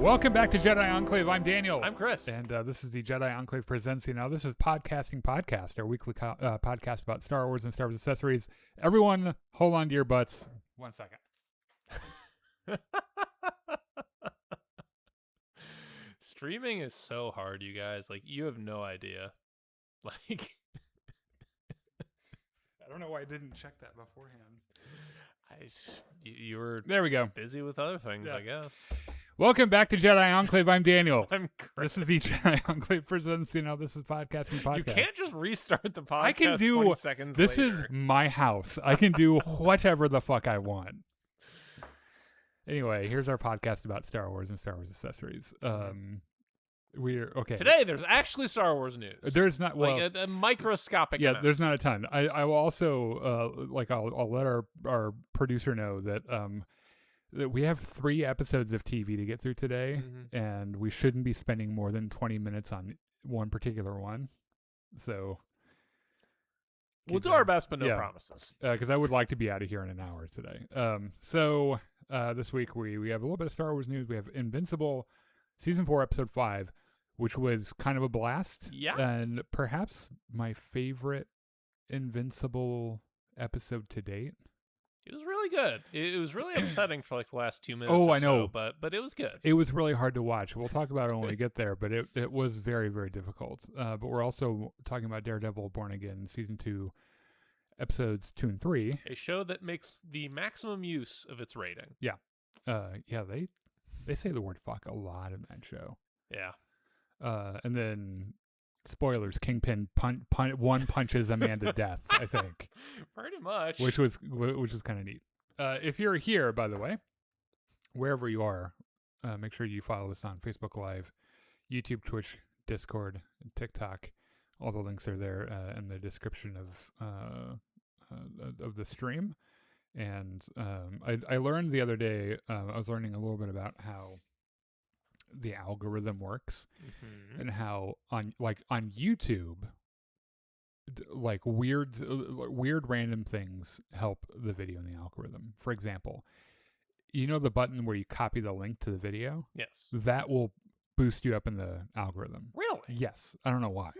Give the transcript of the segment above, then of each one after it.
Welcome back to Jedi Enclave. I'm Daniel. I'm Chris. And this is the Jedi Enclave Presents. Now, this is Podcasting Podcast, our weekly podcast about Star Wars and Star Wars accessories. Everyone, hold on to your butts. 1 second. Streaming is so hard, you guys. Like, you have no idea. Like, I don't know why I didn't check that beforehand. You were there we go. Busy with other things, Yeah. I guess. Welcome back to Jedi Enclave. I'm Daniel. I'm Chris. This is the Jedi Enclave Presents. This is Podcasting Podcast. You can't just restart the podcast I can do 20 seconds This later. is my house. I can do whatever the fuck I want. Anyway, here's our podcast about Star Wars and Star Wars accessories. We're okay. Today, there's actually Star Wars news. There's not like a microscopic amount. There's not a ton. I will also I'll let our producer know that that we have 3 episodes of TV to get through today, and we shouldn't be spending more than 20 minutes on one particular one. So we'll do our best, but no promises. Because I would like to be out of here in an hour today. So this week we have a little bit of Star Wars news. We have Invincible Season 4, Episode 5, which was kind of a blast. Yeah. And perhaps my favorite Invincible episode to date. It was really good. It was really upsetting for like the last 2 minutes. Oh, or I know. So, but it was good. It was really hard to watch. We'll talk about it when we get there, but it was very, very difficult. But we're also talking about Daredevil Born Again, Season 2, Episodes 2 and 3. A show that makes the maximum use of its rating. Yeah. They say the word fuck a lot in that show. Yeah. And then spoilers, Kingpin one punches a man to death, I think. Pretty much. Which was kind of neat. If you're here, by the way, wherever you are, make sure you follow us on Facebook Live, YouTube, Twitch, Discord, and TikTok. All the links are there in the description of the stream. And I learned the other day, I was learning a little bit about how the algorithm works and how on YouTube, like weird random things help the video in the algorithm. For example, you know the button where you copy the link to the video? Yes. That will boost you up in the algorithm. Really? Yes. I don't know why.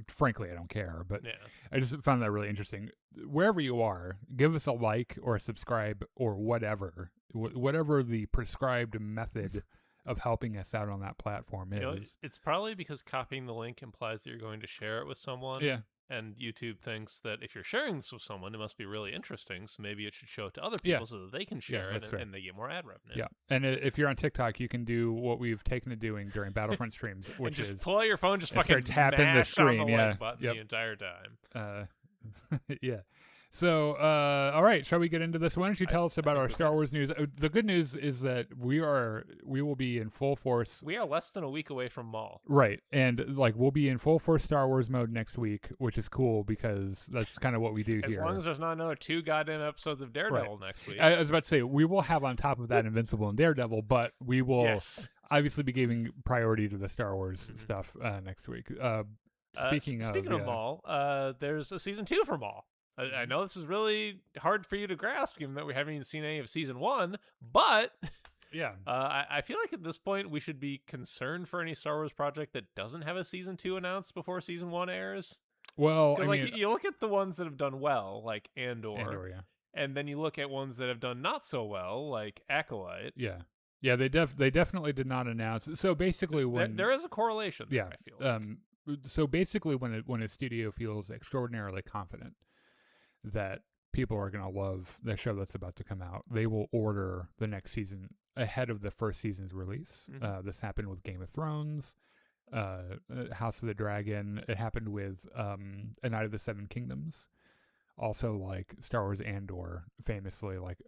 Frankly, I don't care, but yeah. I just found that really interesting. Wherever you are, give us a like or a subscribe or whatever the prescribed method of helping us out on that platform is. You know, it's probably because copying the link implies that you're going to share it with someone. Yeah. And YouTube thinks that if you're sharing this with someone, it must be really interesting. So maybe it should show it to other people so that they can share it and they get more ad revenue. Yeah. And if you're on TikTok, you can do what we've taken to doing during Battlefront streams, which just is pull out your phone, just fucking start tapping the screen. On the like button the entire time. Yeah. So, all right, shall we get into this? Why don't you tell us about our Star Wars news? The good news is that we will be in full force. We are less than a week away from Maul. Right. And we'll be in full force Star Wars mode next week, which is cool because that's kind of what we do here. As long as there's not another 2 goddamn episodes of Daredevil next week. I was about to say, we will have on top of that Invincible and Daredevil, but we will obviously be giving priority to the Star Wars stuff next week. Speaking of Maul, there's a season 2 for Maul. I know this is really hard for you to grasp, given that we haven't even seen any of season 1, but yeah, I feel like at this point we should be concerned for any Star Wars project that doesn't have a season 2 announced before season 1 airs. Well, you look at the ones that have done well, like Andor, yeah, and then you look at ones that have done not so well, like Acolyte. Yeah, they definitely did not announce. So basically, when there is a correlation, there, I feel like. So basically, when a studio feels extraordinarily confident that people are going to love the show that's about to come out, they will order the next season ahead of the first season's release. This happened with Game of Thrones, House of the Dragon. It happened with A Night of the Seven Kingdoms. Also, like Star Wars Andor, famously, like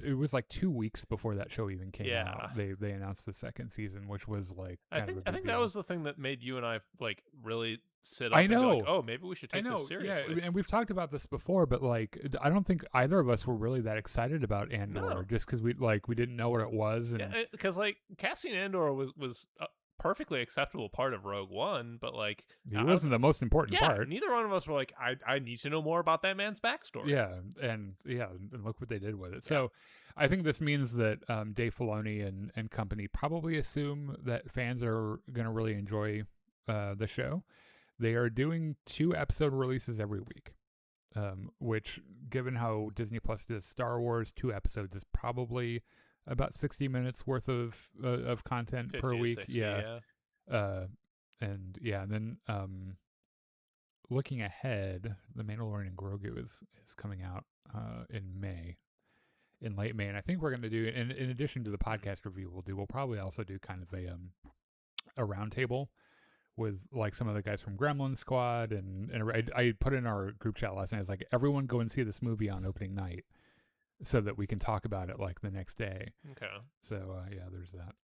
it was like 2 weeks before that show even came out. They announced the second season, which was like I think that was the thing that made you and I like really sit up. I know. And be like, oh, maybe we should take this seriously. Yeah, and we've talked about this before, but like I don't think either of us were really that excited about Andor, just because we didn't know what it was. And because like casting Andor was perfectly acceptable part of Rogue One, but like He wasn't the most important part. neither one of us were like, I need to know more about that man's backstory. And look what they did with it. So I think this means that Dave Filoni and company probably assume that fans are going to really enjoy the show. They are doing 2-episode releases every week, which, given how Disney Plus does Star Wars, 2 episodes is probably about 60 minutes worth of content 50 per to week. 60, And then looking ahead, The Mandalorian and Grogu is coming out in late May, and I think we're going to do, in addition to the podcast review we'll probably also do kind of a roundtable with like some of the guys from Gremlin Squad, and I put in our group chat last night. I was like, everyone go and see this movie on opening night, so that we can talk about it like the next day. Okay. So there's that.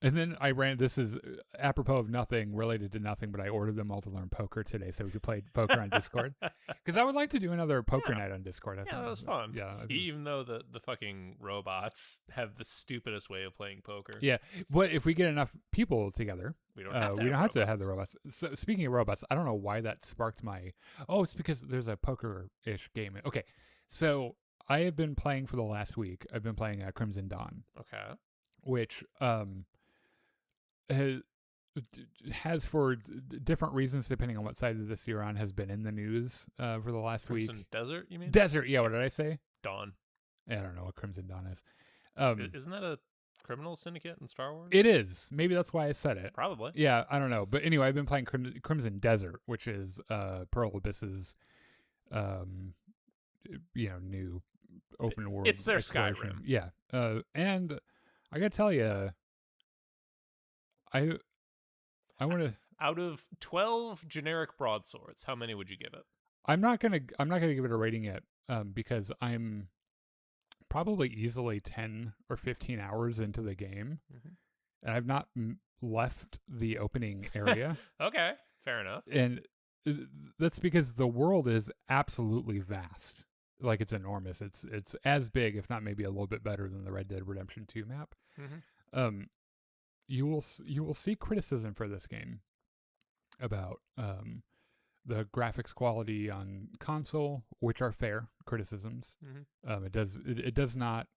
And then I ran. This is apropos of nothing, related to nothing, but I ordered them all to learn poker today, so we could play poker on Discord. Because I would like to do another poker night on Discord. I think that was fun. Yeah, Even though the fucking robots have the stupidest way of playing poker. Yeah, but if we get enough people together, we don't have to have the robots. So speaking of robots, I don't know why that sparked my. Oh, it's because there's a poker-ish game. Okay, so I have been playing for the last week. I've been playing Crimson Dawn. Okay. Which has for different reasons, depending on what side of this you're on, has been in the news for the last week. Crimson Desert, you mean? Desert, yeah. What did I say? Dawn. I don't know what Crimson Dawn is. Isn't that a criminal syndicate in Star Wars? It is. Maybe that's why I said it. Probably. Yeah, I don't know. But anyway, I've been playing Crimson Desert, which is Pearl Abyss's, new open world. It's their exploration. Skyrim. Yeah. And I gotta tell you, I want to. Out of 12 generic broadswords, how many would you give it? I'm not gonna give it a rating yet, because I'm probably easily 10 or 15 hours into the game, and I've not left the opening area. Okay, fair enough. And that's because the world is absolutely vast. Like, it's enormous. It's as big, if not maybe a little bit better, than the Red Dead Redemption 2 map. You will see criticism for this game about the graphics quality on console, which are fair criticisms. It does not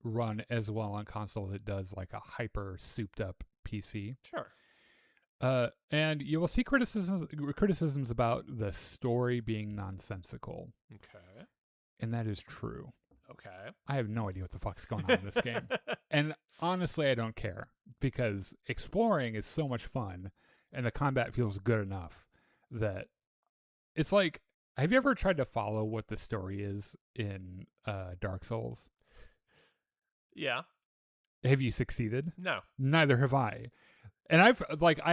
run as well on console as it does like a hyper souped up PC. Sure. And you will see criticisms about the story being nonsensical. Okay. And that is true. Okay. I have no idea what the fuck's going on in this game. And honestly, I don't care, because exploring is so much fun and the combat feels good enough that it's like, have you ever tried to follow what the story is in Dark Souls? Yeah. Have you succeeded? No. Neither have I. And I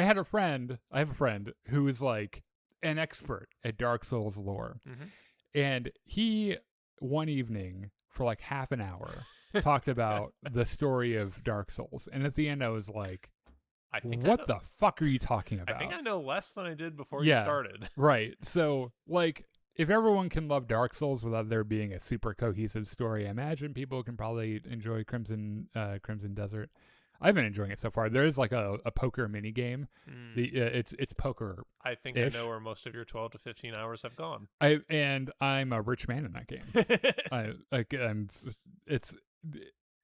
have a friend who is like an expert at Dark Souls lore. And he, one evening, for like half an hour, talked about the story of Dark Souls. And at the end, I was like, what the fuck are you talking about? I think I know less than I did before you started. Right. So, like, if everyone can love Dark Souls without there being a super cohesive story, I imagine people can probably enjoy Crimson Desert. I've been enjoying it so far. There is like a poker mini game. It's poker. I think I know where most of your 12 to 15 hours have gone. I'm a rich man in that game.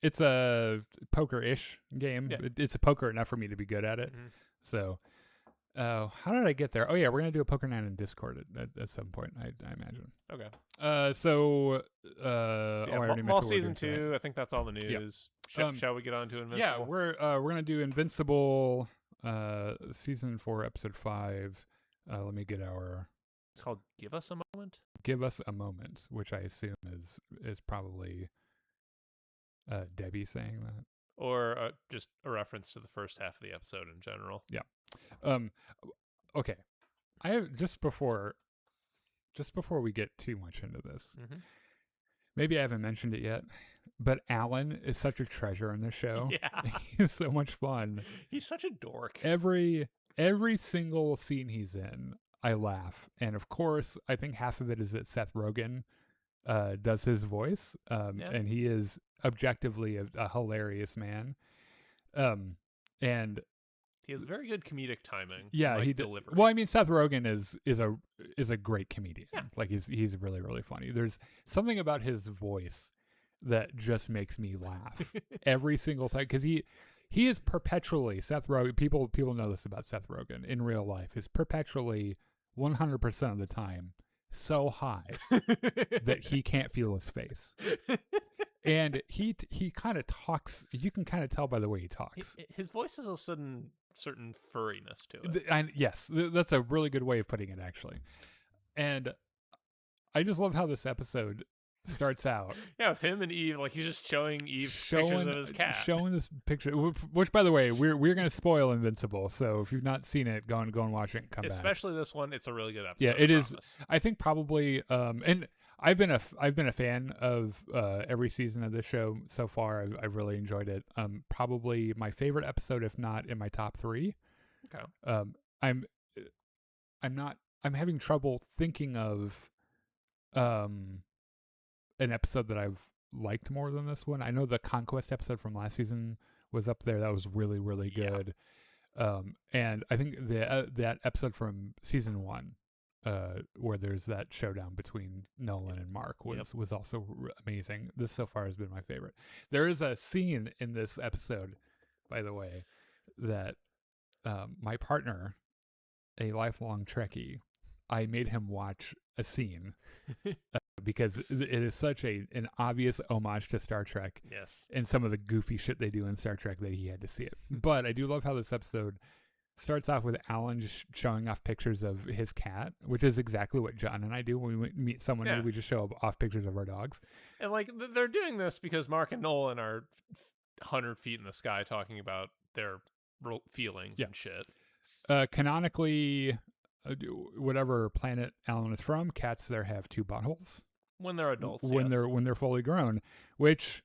It's a poker-ish game. Yeah. It's a poker enough for me to be good at it. So, how did I get there? Oh yeah, we're gonna do a poker night in Discord at some point. I imagine. Okay. Maul season 2. I think that's all the news. Shall we get on to Invincible? Yeah, we're gonna do Invincible, season 4, episode 5. Let me get our. It's called Give Us a Moment. Give Us a Moment, which I assume is probably Debbie saying that, or just a reference to the first half of the episode in general. Yeah. Okay. I have just before we get too much into this. Maybe I haven't mentioned it yet, but Alan is such a treasure in this show. Yeah. He's so much fun. He's such a dork. Every single scene he's in, I laugh. And of course, I think half of it is that Seth Rogen does his voice. And he is objectively a hilarious man. And He has very good comedic timing. Yeah, and, he delivery. Well, I mean, Seth Rogen is a great comedian. Yeah. Like he's really really funny. There's something about his voice that just makes me laugh every single time because he is perpetually Seth Rogen. People know this about Seth Rogen in real life. Is perpetually 100% of the time so high that he can't feel his face. And he kind of talks. You can kind of tell by the way he talks. His voice has a certain furriness to it. And yes, that's a really good way of putting it, actually. And I just love how this episode starts out. Yeah, with him and Eve, like he's just showing Eve pictures of his cat. Showing this picture, which by the way, we're going to spoil Invincible. So if you've not seen it, go and watch it and come back. Especially this one, it's a really good episode. Yeah, it is. I think probably, and I've been a fan of every season of this show so far. I've really enjoyed it. Probably my favorite episode, if not in my top 3. Okay. I'm having trouble thinking of an episode that I've liked more than this one. I know the Conquest episode from last season was up there. That was really really good. And I think that episode from season 1, where there's that showdown between Nolan and Mark was also amazing. This so far has been my favorite. There is a scene in this episode, by the way, that my partner, a lifelong Trekkie, I made him watch a scene because it is such an obvious homage to Star Trek. Yes. And some of the goofy shit they do in Star Trek that he had to see it. But I do love how this episode starts off with Alan just showing off pictures of his cat, which is exactly what John and I do when we meet someone new. We just show off pictures of our dogs. And like they're doing this because Mark and Nolan are 100 feet in the sky talking about their feelings and shit. Canonically, whatever planet Alan is from, cats there have 2 buttholes when they're adults. When they're fully grown, which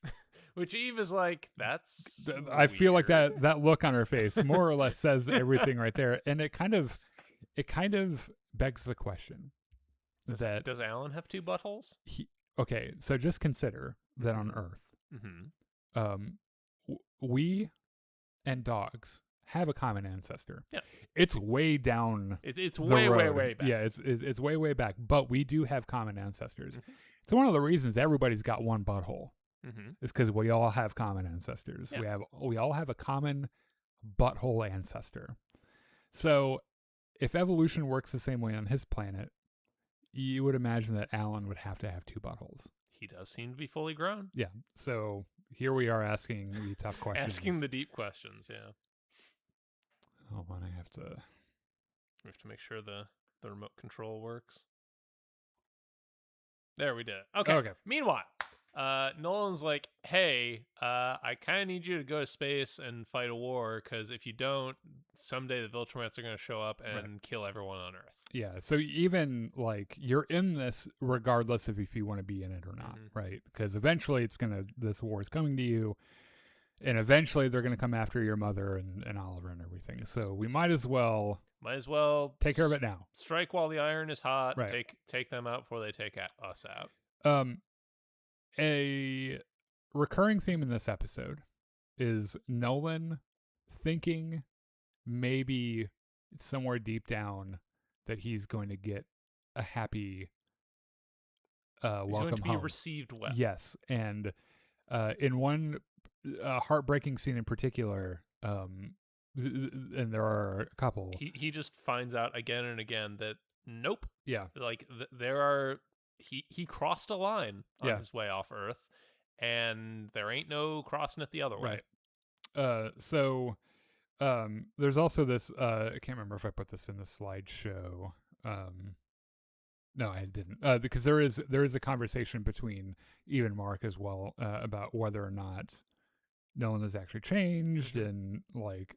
Eve is like, that's I weird. feel like that look on her face more or less says everything right there, and it kind of begs the question: does Alan have 2 buttholes? Okay, so just consider that on Earth, we and dogs have a common ancestor. Yeah, it's way down. It's way back. Yeah, it's way back. But we do have common ancestors. It's one of the reasons everybody's got one butthole. Is because we all have common ancestors. Yeah. We all have a common butthole ancestor. So if evolution works the same way on his planet, you would imagine that Alan would have to have 2 buttholes. He does seem to be fully grown. Yeah. So here we are asking the tough questions. Asking the deep questions, yeah. Hold on, I have to make sure the remote control works. There, we did it. Okay. Meanwhile, Nolan's like, hey, I kind of need you to go to space and fight a war, because if you don't, someday the Viltrumites are going to show up and kill everyone on Earth. Yeah, so even, like, you're in this regardless of if you want to be in it or not, right? Because eventually this war is coming to you, and eventually they're going to come after your mother and Oliver and everything. Yes. So we might as well take care of it now. Strike while the iron is hot. Right. Take them out before they take us out. A recurring theme in this episode is Nolan thinking maybe somewhere deep down that he's going to get a happy welcome home. He's going to be received well. Yes, and in one heartbreaking scene in particular, and there are a couple. He just finds out again and again that nope. Yeah, like there are. He crossed a line on his way off Earth, and there ain't no crossing it the other way. Right. So there's also this. I can't remember if I put this in the slideshow. No, I didn't. Because there is a conversation between Eve and Mark as well about whether or not Nolan has actually changed and like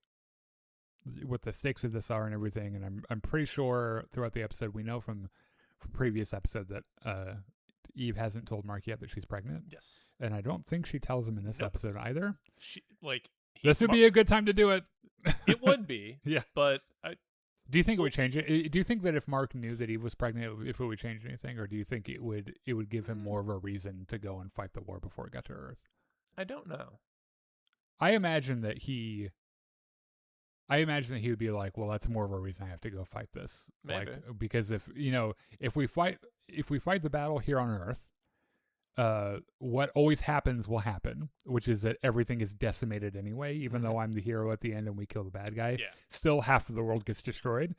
what the stakes of this are and everything. And I'm pretty sure throughout the episode we know from previous episode that Eve hasn't told Mark yet that she's pregnant. Yes. And I don't think she tells him in this episode either. This would be a good time to do it. It would be. Yeah. But do you think it would change it? Do you think that if Mark knew that Eve was pregnant, if it would change anything, or do you think it would give him more of a reason to go and fight the war before it got to Earth? I don't know. I imagine that he I imagine that he would be like, well, that's more of a reason I have to go fight this. Maybe. Like, because if we fight the battle here on Earth, what always happens will happen, which is that everything is decimated anyway. Even though I'm the hero at the end and we kill the bad guy, still half of the world gets destroyed.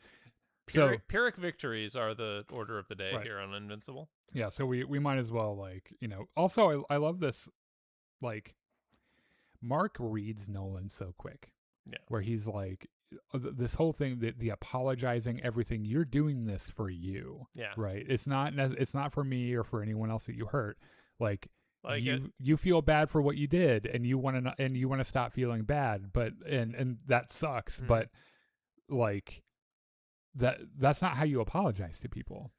Pyrrhic victories are the order of the day here on Invincible. Yeah, so we might as well, like, Also, I love this. Like, Mark reads Nolan so quick. Yeah. Where he's like, this whole thing, the apologizing, everything, you're doing this for you. Yeah. Right. It's not for me or for anyone else that you hurt. Like you feel bad for what you did, and you want to stop feeling bad, but and that sucks. But like that's not how you apologize to people.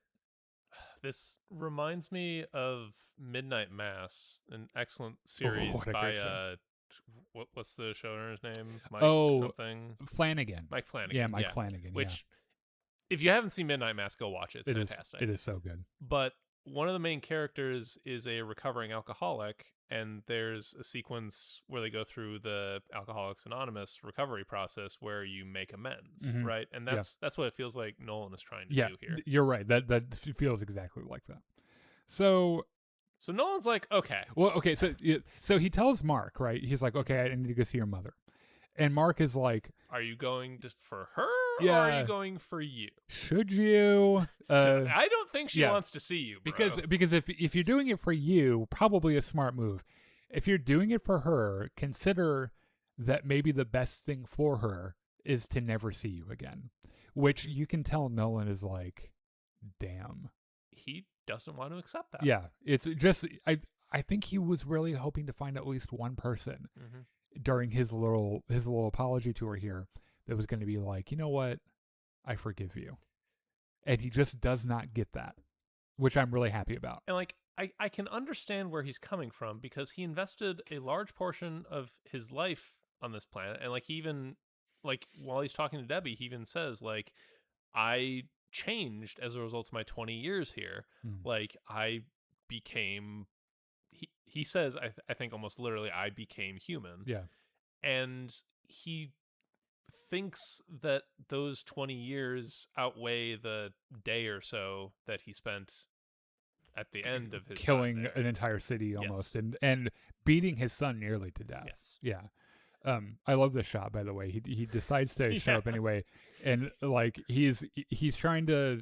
This reminds me of Midnight Mass, an excellent series by what's the showrunner's name? Mike something Flanagan. Mike Flanagan. Yeah, Mike Flanagan. Which, if you haven't seen Midnight Mass, go watch it. It's fantastic. It is so good. But one of the main characters is a recovering alcoholic, and there's a sequence where they go through the Alcoholics Anonymous recovery process where you make amends, right? And that's what it feels like Nolan is trying to do here. You're right. That feels exactly like that. So Nolan's like, okay. Well, okay, so he tells Mark, right? He's like, okay, I need to go see your mother. And Mark is like, are you going for her or are you going for you? Should you? I don't think she wants to see you, bro. Because if you're doing it for you, probably a smart move. If you're doing it for her, consider that maybe the best thing for her is to never see you again. Which you can tell Nolan is like, damn. He doesn't want to accept that. Yeah, it's just I think he was really hoping to find at least one person during his little apology tour here that was going to be like, you know what, I forgive you, and he just does not get that, which I'm really happy about. And like I can understand where he's coming from, because he invested a large portion of his life on this planet, and like he even, like, while he's talking to Debbie, he even says, like, I changed as a result of my 20 years here. Like, I became, he says, I think almost literally, I became human. Yeah. And he thinks that those 20 years outweigh the day or so that he spent at the end of his killing an entire city almost, and beating his son nearly to death. Yes. Yeah. I love this shot, by the way. He decides to show up anyway, and like he's trying to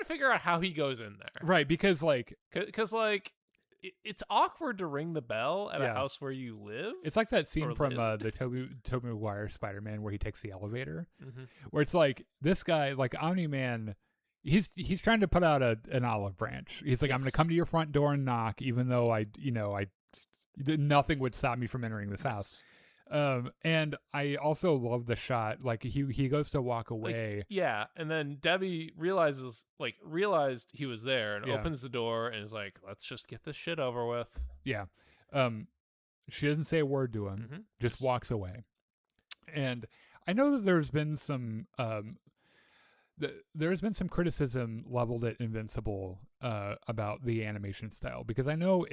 figure out how he goes in there, right? Because it's awkward to ring the bell at a house where you live. It's like that scene from the Tobey Maguire Spider-Man where he takes the elevator, where it's like this guy, like Omni-Man, he's trying to put out an olive branch. He's like, I'm going to come to your front door and knock, even though I nothing would stop me from entering this house. And I also love the shot, like he goes to walk away, and then Debbie realized he was there and opens the door and is like, let's just get this shit over with. She doesn't say a word to him, just walks away. And I know that there's been some criticism leveled at Invincible about the animation style, because I know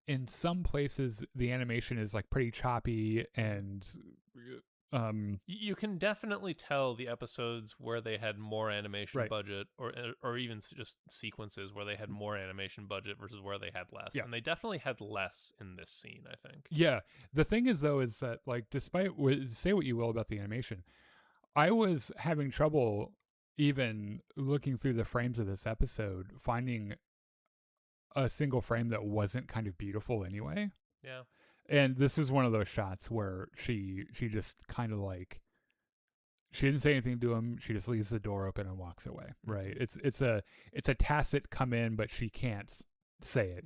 in some places the animation is like pretty choppy, and you can definitely tell the episodes where they had more animation budget, or even just sequences where they had more animation budget versus where they had less. And they definitely had less in this scene, I think. Yeah. The thing is, though, is that, like, despite say what you will about the animation, I was having trouble even looking through the frames of this episode finding a single frame that wasn't kind of beautiful anyway. Yeah. And this is one of those shots where she just kind of like, she didn't say anything to him. She just leaves the door open and walks away. Right. It's a tacit come in, but she can't say it,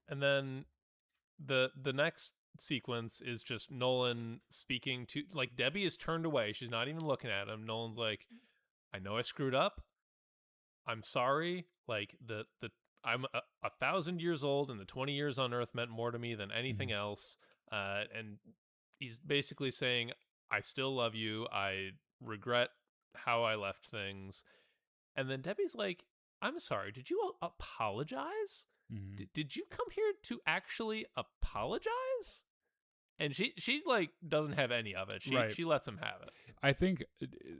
And then the next sequence is just Nolan speaking to, like, Debbie is turned away. She's not even looking at him. Nolan's like, I know I screwed up. I'm sorry. Like, I'm 1,000 years old, and the 20 years on Earth meant more to me than anything else. And he's basically saying, I still love you. I regret how I left things. And then Debbie's like, I'm sorry, did you apologize? Did you come here to actually apologize? And she like doesn't have any of it. She lets him have it. I think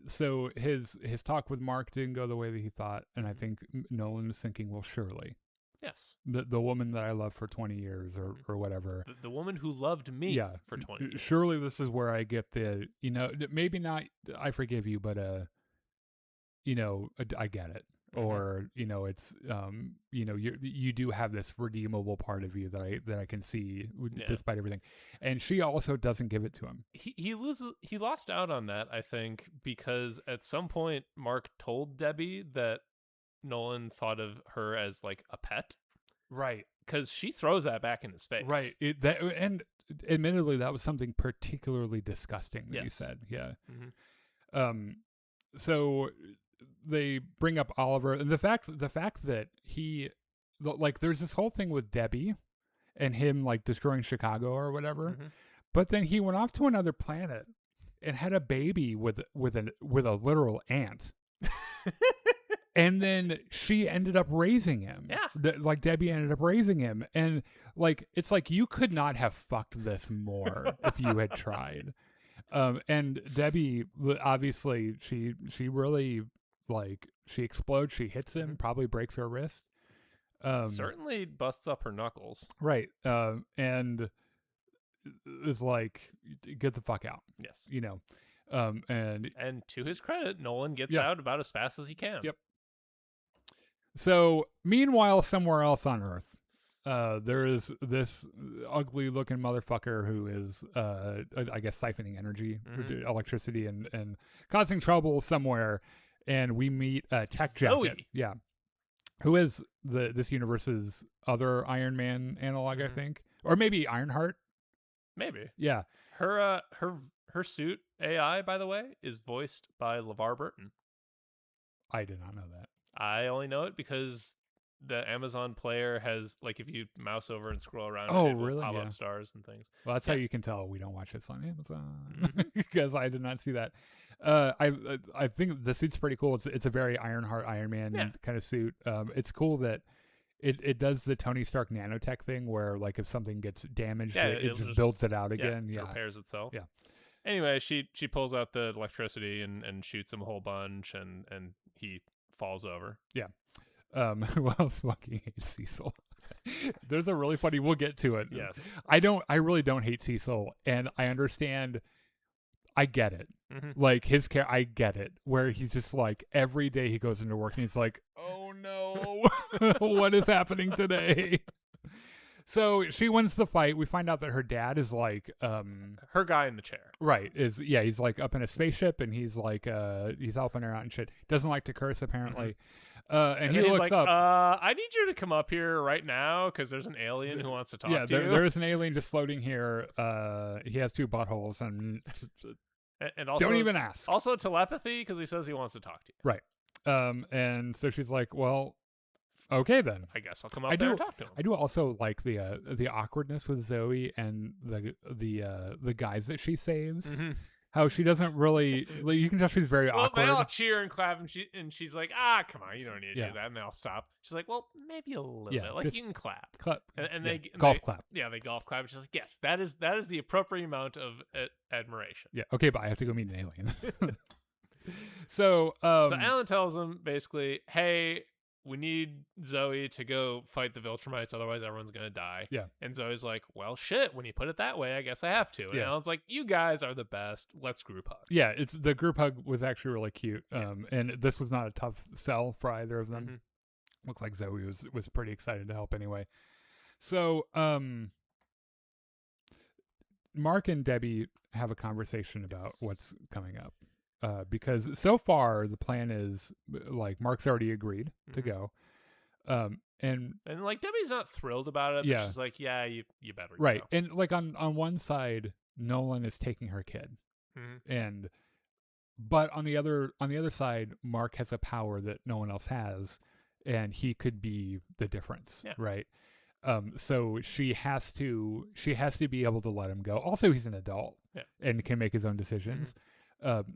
so. His talk with Mark didn't go the way that he thought, and I think Nolan was thinking, well, surely, yes, the woman that I loved for 20 years or whatever, the woman who loved me for 20 years. Surely this is where I get the, maybe not I forgive you, but I get it. Or it's you do have this redeemable part of you that I can see despite everything, and she also doesn't give it to him. He lost out on that, I think, because at some point Mark told Debbie that Nolan thought of her as like a pet, right? Because she throws that back in his face, right? And admittedly, that was something particularly disgusting that he said. Yeah. So they bring up Oliver, and the fact that he, like, there's this whole thing with Debbie and him like destroying Chicago or whatever, but then he went off to another planet and had a baby with a literal ant. And then she ended up raising him. Yeah. Like Debbie ended up raising him, and like it's like you could not have fucked this more if you had tried. And Debbie, obviously, she really, like, she explodes, she hits him, probably breaks her wrist. Certainly busts up her knuckles. Right. And is like, get the fuck out. Yes. And to his credit, Nolan gets out about as fast as he can. Yep. So, meanwhile, somewhere else on Earth, there is this ugly-looking motherfucker who is, I guess, siphoning energy, electricity, and causing trouble somewhere. And we meet Tech Jacket, who is this universe's other Iron Man analog, I think, or maybe Ironheart. Maybe, yeah. Her suit AI, by the way, is voiced by LeVar Burton. I did not know that. I only know it because the Amazon player has, like, if you mouse over and scroll around, it will pop up stars and things. Well, that's how you can tell we don't watch this on Amazon, because I did not see that. I think the suit's pretty cool. It's a very Ironheart Iron Man kind of suit. It's cool that it does the Tony Stark nanotech thing where, like, if something gets damaged, it just builds it out again. It repairs itself. Yeah. Anyway, she pulls out the electricity and shoots him a whole bunch, and he falls over. Yeah. Who else fucking hates Cecil? There's a really funny, we'll get to it. Yes. I really don't hate Cecil, and I understand, I get it. Like, his care, I get it. Where he's just like, every day he goes into work and he's like, oh no, what is happening today? So she wins the fight. We find out that her dad is like, her guy in the chair. Right. He's like up in a spaceship, and he's like, he's helping her out and shit. Doesn't like to curse, apparently. And he looks like, up. I need you to come up here right now because there's an alien who wants to talk to you. There is an alien just floating here. He has 2 buttholes, and also, don't even ask. Also telepathy, because he says he wants to talk to you. Right. And so she's like, well, okay then. I guess I'll come up there and talk to him. I do also like the awkwardness with Zoe and the guys that she saves. How she doesn't really, you can tell she's very awkward. They all cheer and clap, and she's like, come on, you don't need to do that. And they all stop. She's like, well, maybe a little bit. Like, you can clap. And they golf clap. Yeah, they golf clap. She's like, yes, that is the appropriate amount of admiration. Yeah, okay, but I have to go meet an alien. So Alan tells him, basically, hey, we need Zoe to go fight the Viltrumites, otherwise everyone's going to die. Yeah. And Zoe's like, well, shit, when you put it that way, I guess I have to. And Alan's like, you guys are the best. Let's group hug. Yeah, the group hug was actually really cute. And this was not a tough sell for either of them. Looked like Zoe was pretty excited to help anyway. So Mark and Debbie have a conversation about what's coming up. Because so far the plan is, like, Mark's already agreed to go, and like Debbie's not thrilled about it. But she's like, yeah, you better go. Go. And like on one side, Nolan is taking her kid, but on the other side, Mark has a power that no one else has, and he could be the difference, right? So she has to be able to let him go. Also, he's an adult and can make his own decisions.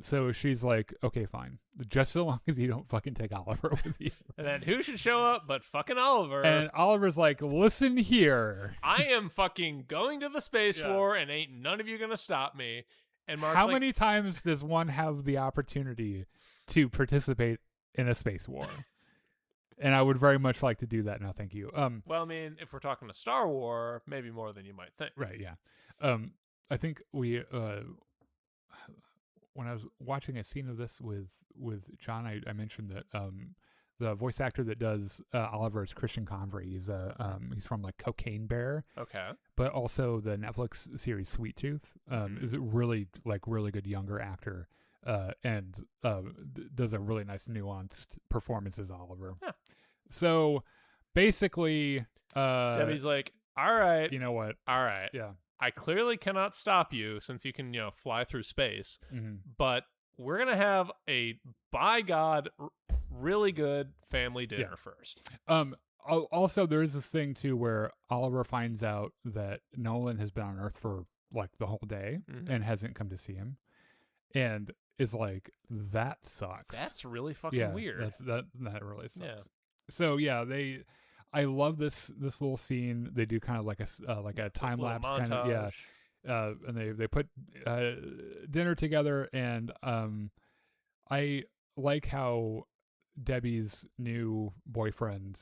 So she's like, okay, fine, just so long as you don't fucking take Oliver with you. And then who should show up but fucking Oliver? And Oliver's like, listen here. I am fucking going to the space war, and ain't none of you gonna stop me. And Mark's how like, many times does one have the opportunity to participate in a space war? And I would very much like to do that now. Thank you. well, I mean, if we're talking a Star War, maybe more than you might think. Right. Yeah. I think we when I was watching a scene of this with John, I mentioned that the voice actor that does Oliver is Christian Convery. He's from like Cocaine Bear. Okay. But also the Netflix series Sweet Tooth is a really good younger actor. And does a really nice nuanced performance as Oliver. Yeah. So basically, Debbie's like, all right, you know what? all right. Yeah. I clearly cannot stop you since you can, fly through space, but we're going to have a, by God, really good family dinner first. Also, there is this thing too where Oliver finds out that Nolan has been on Earth for like the whole day and hasn't come to see him, and is like, that sucks. That's really fucking weird. That really sucks. Yeah. So I love this little scene. They do kind of like a time lapse kind of and they put dinner together, and I like how Debbie's new boyfriend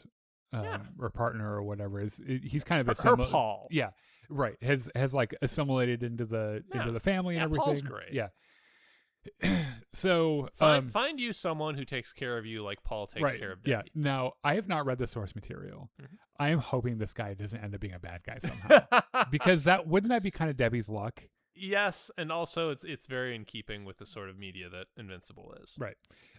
or partner or whatever he's kind of her Paul. Yeah, right. Has like assimilated into the family and everything. Paul's great. Yeah. So find you someone who takes care of you like Paul takes care of Debbie. Yeah. Now, I have not read the source material. I am hoping this guy doesn't end up being a bad guy somehow, because wouldn't that be kind of Debbie's luck? Yes, and also it's very in keeping with the sort of media that Invincible is. Right.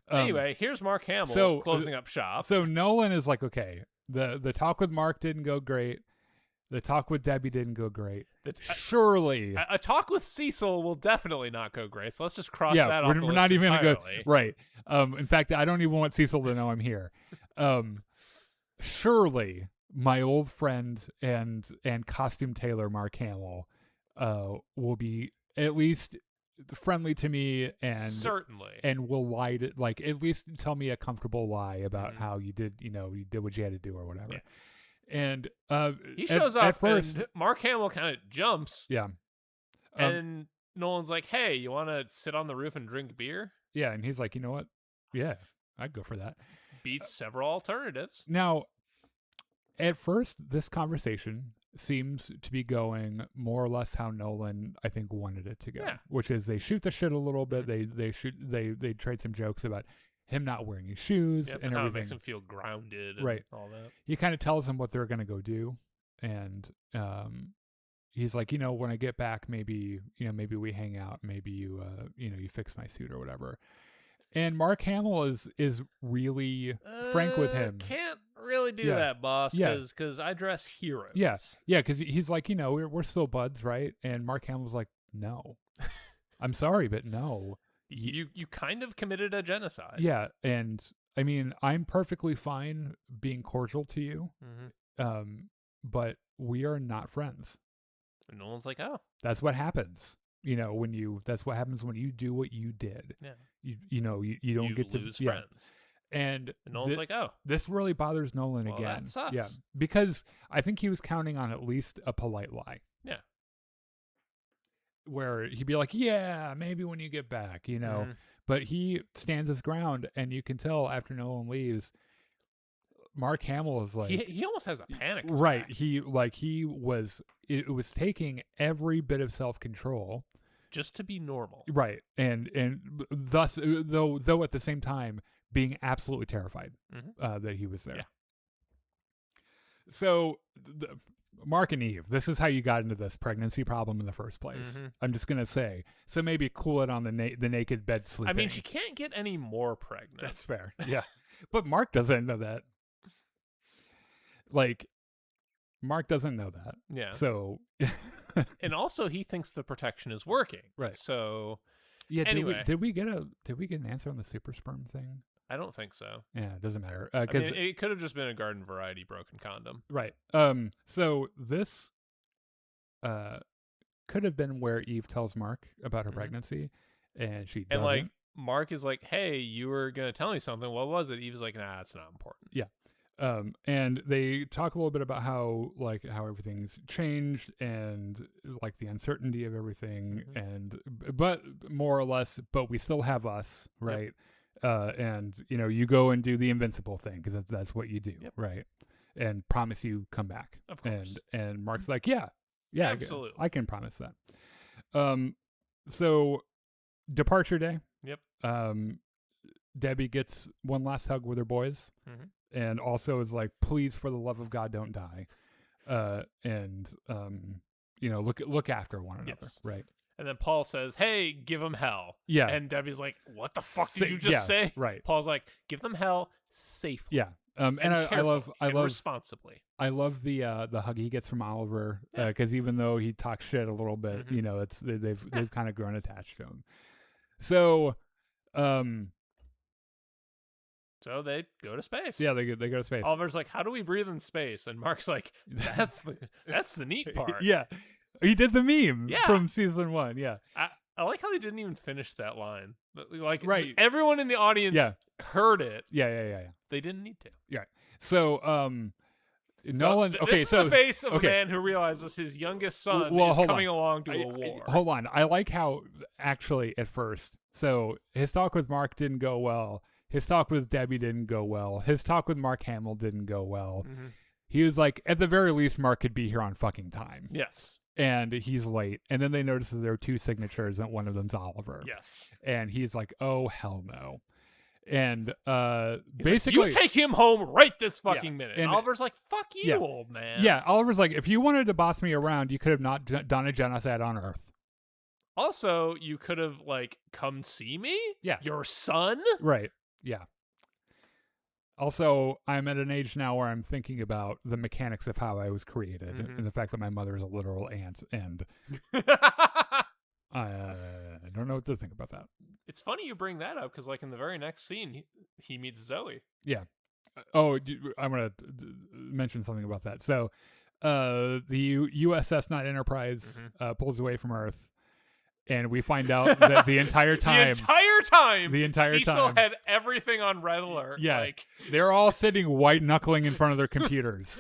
Anyway, here's Mark Hamill closing up shop. So Nolan is like, okay, the talk with Mark didn't go great. The talk with Debbie didn't go great. Surely a talk with Cecil will definitely not go great. So let's just cross that off. We're not even going to go right. In fact, I don't even want Cecil to know I'm here. Surely my old friend and costume tailor Mark Hamill will be at least friendly to me, and certainly, and will lie to, like, at least tell me a comfortable lie about how you did what you had to do or whatever. Yeah. And he shows up at first, and Mark Hamill kind of jumps. Yeah. And Nolan's like, hey, you want to sit on the roof and drink beer? Yeah. And he's like, you know what? Yeah, I'd go for that. Beats several alternatives. Now, at first, this conversation seems to be going more or less how Nolan, I think, wanted it to go, which is they shoot the shit a little bit. They trade some jokes about him not wearing his shoes and everything. How it makes him feel grounded and all that. He kind of tells him what they're going to go do. And he's like, when I get back, maybe we hang out. Maybe you fix my suit or whatever. And Mark Hamill is really frank with him. Can't really do that, boss, because I dress heroes. Yes. Yeah, because he's like, we're still buds, right? And Mark Hamill's like, no. I'm sorry, but no. You kind of committed a genocide. Yeah, and I mean, I'm perfectly fine being cordial to you, but we are not friends. And Nolan's like, oh, that's what happens. That's what happens when you do what you did. Yeah, you don't get to lose friends. And Nolan's like, oh, this really bothers Nolan again. That sucks. Yeah, because I think he was counting on at least a polite lie. Yeah. Where he'd be like, yeah, maybe when you get back, but he stands his ground, and you can tell after Nolan leaves, Mark Hamill is like, he almost has a panic attack. Right. It was taking every bit of self-control just to be normal. Right. And thus, though at the same time being absolutely terrified that he was there. Yeah. So Mark and Eve, this is how you got into this pregnancy problem in the first place. I'm just going to say. So maybe cool it on the naked bed sleeping. I mean, she can't get any more pregnant. That's fair. Yeah. But Mark doesn't know that. Like, Mark doesn't know that. Yeah. So. And also, he thinks the protection is working. Right. So. Yeah. Anyway. Did we get an answer on the super sperm thing? I don't think so. Yeah, it doesn't matter. It could have just been a garden variety broken condom. Right. So this could have been where Eve tells Mark about her pregnancy, and she And doesn't. like Mark is like, hey, you were gonna tell me something. What was it? Eve's like, nah, it's not important. Yeah. And they talk a little bit about how everything's changed and like the uncertainty of everything, and but more or less, but we still have us, right? And you go and do the invincible thing because that's what you do, right? And promise you come back, of course. And Mark's like, yeah, absolutely, I can promise that. So departure day. Yep. Debbie gets one last hug with her boys. And also is like, please, for the love of God, don't die. And look after one another, right? And then Paul says, hey, give them hell. Yeah. And Debbie's like, what the fuck did you just say? Right. Paul's like, give them hell safely. Yeah. And I love responsibly. I love the hug he gets from Oliver, because even though he talks shit a little bit, it's they've kind of grown attached to him. So they go to space. Yeah, they go to space. Oliver's like, how do we breathe in space? And Mark's like, that's the neat part. Yeah. He did the meme from season 1. Yeah. I like how they didn't even finish that line. Like, right. Everyone in the audience heard it. Yeah. They didn't need to. Yeah. So, Nolan. This is the face of a man who realizes his youngest son is coming along to a war. Hold on. I like how actually at first. So his talk with Mark didn't go well. His talk with Debbie didn't go well. His talk with Mark Hamill didn't go well. He was like, at the very least, Mark could be here on fucking time. Yes. And he's late. And then they notice that there are 2 signatures and one of them's Oliver. Yes. And he's like, oh, hell no. And basically, like, you take him home right this fucking minute. And Oliver's like, fuck you, old man. Yeah, Oliver's like, if you wanted to boss me around, you could have not done a genocide on Earth. Also, you could have, like, come see me? Yeah. Your son? Right. Yeah. Also, I'm at an age now where I'm thinking about the mechanics of how I was created and the fact that my mother is a literal ant, and I don't know what to think about that. It's funny you bring that up because, like, in the very next scene, he meets Zoe. Yeah. Oh, I'm going to mention something about that. So, the USS Not Enterprise pulls away from Earth. And we find out that the entire time Cecil had everything on red alert. Yeah, like, they're all sitting white knuckling in front of their computers.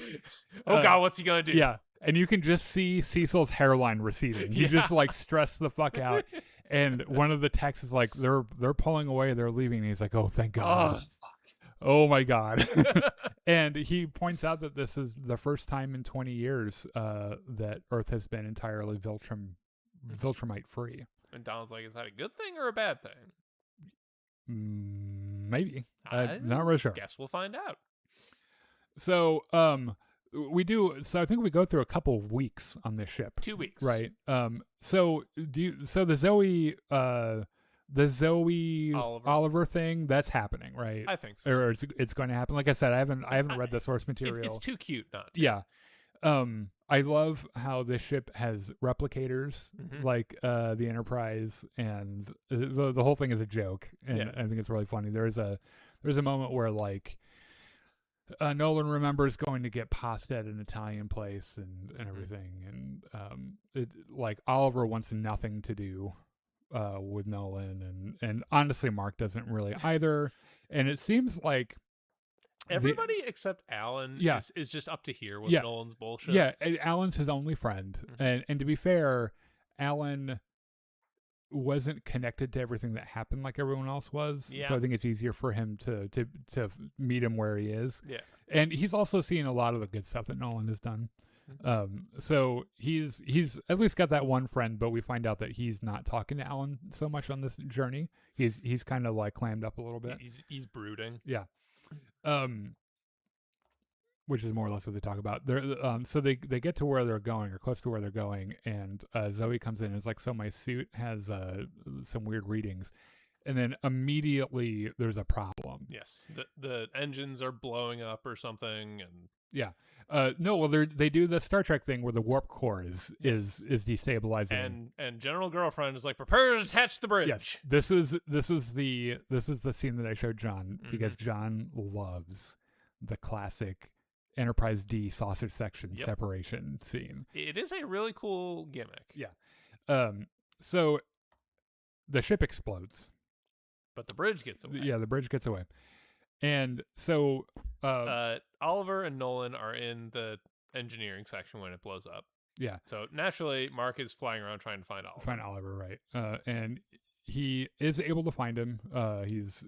Oh God, what's he gonna do? Yeah, and you can just see Cecil's hairline receding. He just like stressed the fuck out. And one of the texts is like, they're pulling away, they're leaving. And he's like, oh, thank God. Oh, fuck. Oh my God. And he points out that this is the first time in 20 years that Earth has been entirely Viltrumite free. And Donald's like, is that a good thing or a bad thing? Maybe. Not really sure. Guess we'll find out. So, I think we go through a couple of weeks on this ship. 2 weeks. Right. So the Zoe Oliver thing, that's happening, right? I think so. Or it's going to happen. Like I said, I haven't read the source material. It's too cute not to. Yeah. I love how this ship has replicators like the Enterprise, and the whole thing is a joke, and I think it's really funny. There's a moment where like Nolan remembers going to get pasta at an Italian place and everything, and like Oliver wants nothing to do with Nolan, and honestly Mark doesn't really either, and it seems like everybody except Alan is just up to here with Nolan's bullshit. Yeah, Alan's his only friend. And to be fair, Alan wasn't connected to everything that happened like everyone else was. Yeah. So I think it's easier for him to meet him where he is. Yeah. And he's also seen a lot of the good stuff that Nolan has done. So he's at least got that one friend, but we find out that he's not talking to Alan so much on this journey. He's kind of like clammed up a little bit. He's brooding. Yeah. Which is more or less what they talk about. So they get to where they're going, or close to where they're going, and Zoe comes in and is like, so my suit has some weird readings. And then immediately there's a problem. Yes. The engines are blowing up or something, and yeah. No, well they do the Star Trek thing where the warp core is destabilizing. And General Girlfriend is like, prepare to detach the bridge. Yes. This is the scene that I showed John, because John loves the classic Enterprise D sausage section separation scene. It is a really cool gimmick. Yeah. So the ship explodes. But the bridge gets away. Yeah, the bridge gets away. And so Oliver and Nolan are in the engineering section when it blows up. Yeah. So naturally, Mark is flying around trying to find Oliver. Right. And he is able to find him. He's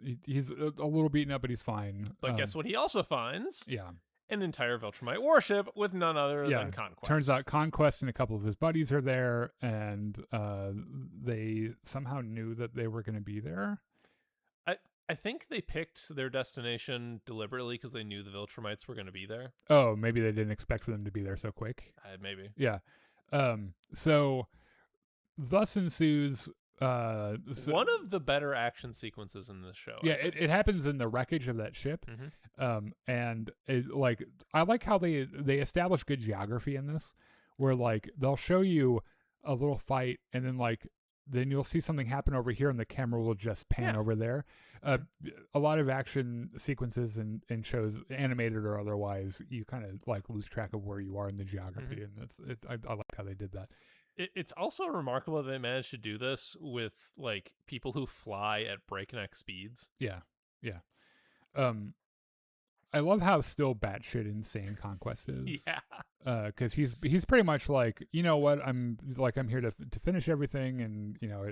a little beaten up, but he's fine. But guess what he also finds? Yeah. An entire Viltrumite warship with none other than Conquest. Turns out Conquest and a couple of his buddies are there, and they somehow knew that they were going to be there. I think they picked their destination deliberately because they knew the Viltrumites were going to be there. Oh, maybe they didn't expect for them to be there so quick. Maybe. Yeah. So thus ensues one of the better action sequences in this show. Yeah, it happens in the wreckage of that ship. And I like how they establish good geography in this, where like they'll show you a little fight, and then you'll see something happen over here, and the camera will just pan over there. A lot of action sequences and shows, animated or otherwise, you kind of like lose track of where you are in the geography, and I like how they did that. It's also remarkable that they managed to do this with like people who fly at breakneck speeds. Yeah. I love how still batshit insane Conquest is. Yeah. Because he's pretty much like, you know what, I'm here to finish everything, and you know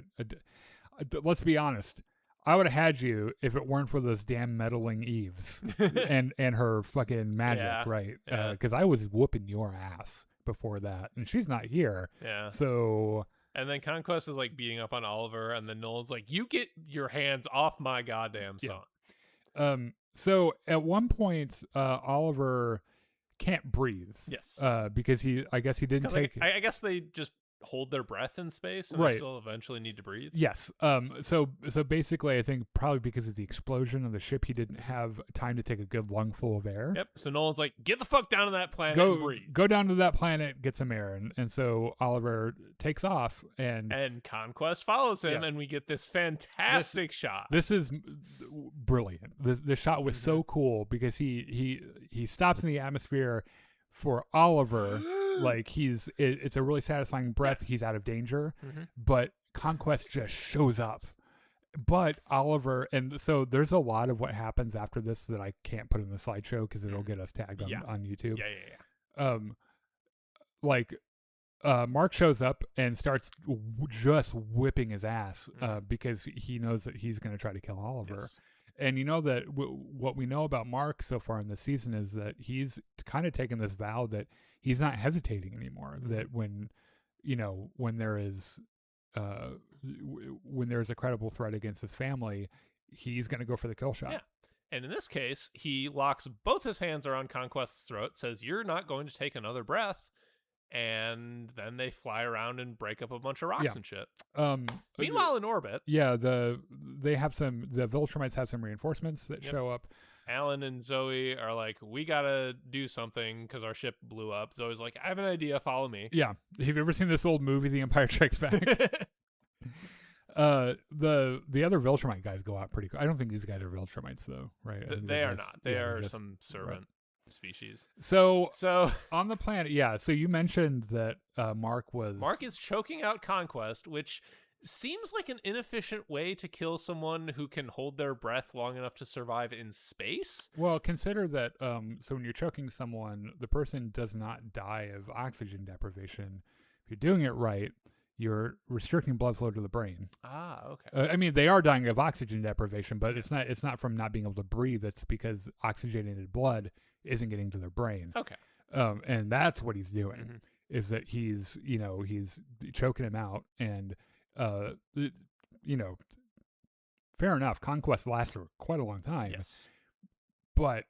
let's be honest, I would have had you if it weren't for those damn meddling Eves and her fucking magic, right? Because I was whooping your ass before that, and she's not here. Yeah. So. And then Conquest is like beating up on Oliver, and then Nolan's like, "You get your hands off my goddamn son." So at one point, Oliver can't breathe. Yes. Because I guess he didn't take. I guess they just hold their breath in space, and they still eventually need to breathe. Yes. So basically, I think probably because of the explosion of the ship, he didn't have time to take a good lungful of air. Yep. So Nolan's like, "Get the fuck down to that planet and breathe. Go down to that planet, get some air." And so Oliver takes off, and Conquest follows him, and we get this fantastic shot. This is brilliant. This shot was so cool because he stops in the atmosphere for Oliver. Like it's a really satisfying breath. He's out of danger, but Conquest just shows up. But Oliver, and so there's a lot of what happens after this that I can't put in the slideshow because it'll get us tagged on YouTube. Mark shows up and starts just whipping his ass because he knows that he's going to try to kill Oliver. Yes. And you know that what we know about Mark so far in this season is that he's kind of taken this vow that he's not hesitating anymore. That when there is when there's a credible threat against his family, he's going to go for the kill shot. Yeah. And in this case, he locks both his hands around Conquest's throat, says, "You're not going to take another breath." And then they fly around and break up a bunch of rocks and shit. Meanwhile, in orbit, the Viltrumites have some reinforcements that show up. Alan and Zoe are like, "We gotta do something because our ship blew up." Zoe's like, "I have an idea. Follow me." Yeah. Have you ever seen this old movie, The Empire Strikes Back? The other Viltrumite guys go out pretty quick. I don't think these guys are Viltrumites though, right? They are not. They are just some servant species. So on the planet, so you mentioned that Mark is choking out Conquest, which seems like an inefficient way to kill someone who can hold their breath long enough to survive in space. Well, consider that so when you're choking someone, the person does not die of oxygen deprivation. If you're doing it right, you're restricting blood flow to the brain. Okay. I mean, they are dying of oxygen deprivation, but it's not from not being able to breathe. It's because oxygenated blood isn't getting to their brain. Okay. And that's what he's doing, is that he's choking him out. And, fair enough, Conquest lasts for quite a long time. Yes. But,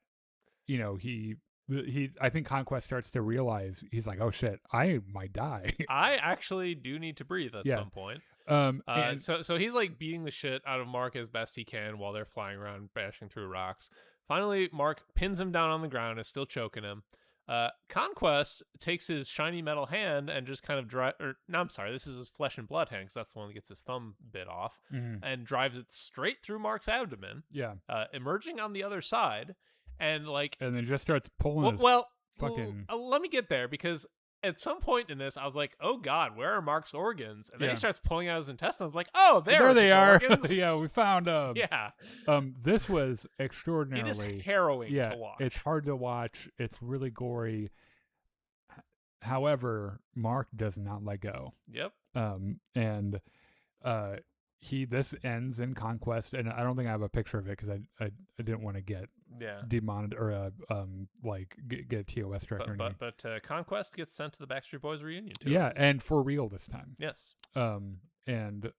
I think Conquest starts to realize, he's like, oh shit, I might die. I actually do need to breathe at some point. So he's like beating the shit out of Mark as best he can while they're flying around bashing through rocks. Finally, Mark pins him down on the ground, is still choking him. Conquest takes his shiny metal hand and just kind of this is his flesh and blood hand, because that's the one that gets his thumb bit off, and drives it straight through Mark's abdomen. Yeah. Emerging on the other side, and then just starts pulling his fucking... let me get there, because at some point in this, I was like, "Oh God, where are Mark's organs?" And then Yeah. he starts pulling out his intestines. I'm like, "Oh, There are they his are. organs." Yeah, we found them. Yeah, This was it extraordinarily is harrowing yeah, to watch. it's hard to watch. It's really gory. However, Mark does not let go. Yep. And this ends in conquest, and I don't think I have a picture of it because I didn't want to get Yeah. demonetized or get a TOS strike or anything. But Conquest gets sent to the Backstreet Boys reunion too. Yeah, and for real this time. Yes. And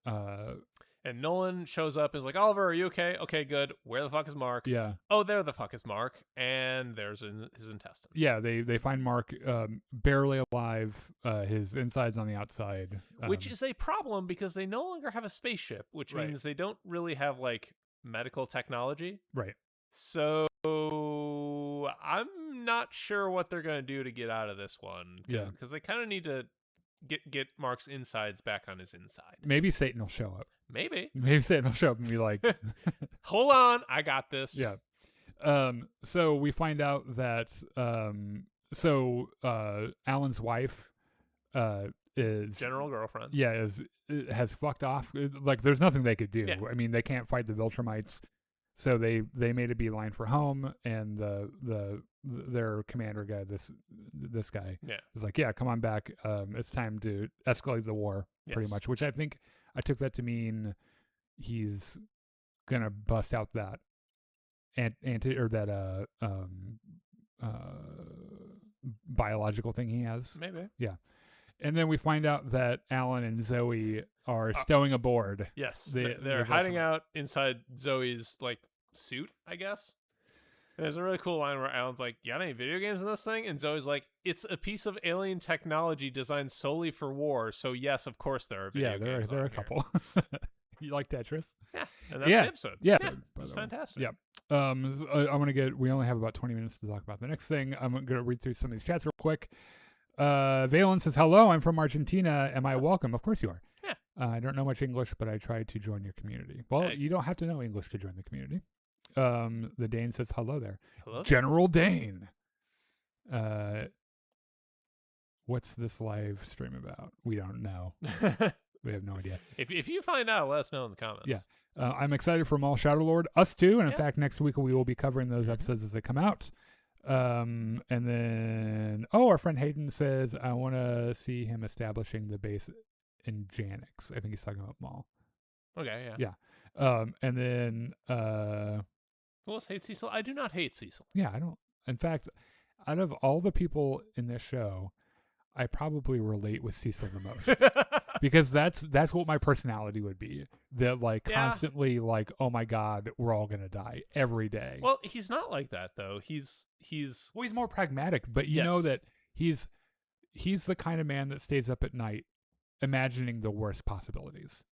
Nolan shows up and is like, "Oliver, are you okay? Okay, good. Where the fuck is Mark? yeah, Oh, there the fuck is Mark." And there's his intestines. yeah, they find Mark barely alive, his insides on the outside, Which is a problem because they no longer have a spaceship, which Right. means they don't really have like medical technology. right. So I'm not sure what they're going to do to get out of this one because they kind of need to get Mark's insides back on his inside. Maybe Satan will show up. Maybe Satan will show up and be like, "Hold on, I got this." yeah. So we find out that Alan's wife is General girlfriend. yeah has fucked off. Like there's nothing they could do. Yeah. I mean, they can't fight the Viltrumites, so they made a beeline for home, and their commander guy, this guy, was like, yeah, come on back. It's time to escalate the war, pretty much. Which I think I took that to mean he's gonna bust out that biological thing he has. Maybe. Yeah. And then we find out that Alan and Zoe are stowing aboard. Yes. They're They're hiding out inside Zoe's like suit, I guess. And there's a really cool line where Alan's like, "You got any video games in this thing?" And Zoe's like, "It's a piece of alien technology designed solely for war. So yes, of course there are video games. Yeah, there are a couple. You like Tetris? Yeah. And that's the episode. Yeah. It's fantastic. Yeah. We only have about 20 minutes to talk about the next thing. I'm going to read through some of these chats real quick. Valen says, "Hello, I'm from Argentina. Am I welcome?" Of course you are. Yeah. I don't know much English, but I tried to join your community. Well, you don't have to know English to join the community. The Dane says, "Hello there." Hello? General Dane. What's this live stream about? We don't know. We have no idea. If you find out, let us know in the comments. Yeah. I'm excited for Maul Shadowlord. Us too. And in fact, next week we will be covering those episodes as they come out. And then, our friend Hayden says, I want to see him establishing the base in Janix. I think he's talking about Maul. Okay, yeah. And then, who else hates Cecil? I do not hate Cecil. Yeah, I don't. In fact, out of all the people in this show, I probably relate with Cecil the most. Because that's what my personality would be. That constantly oh my God, we're all gonna die every day. Well, he's not like that though. He's more pragmatic, but you know that he's the kind of man that stays up at night imagining the worst possibilities.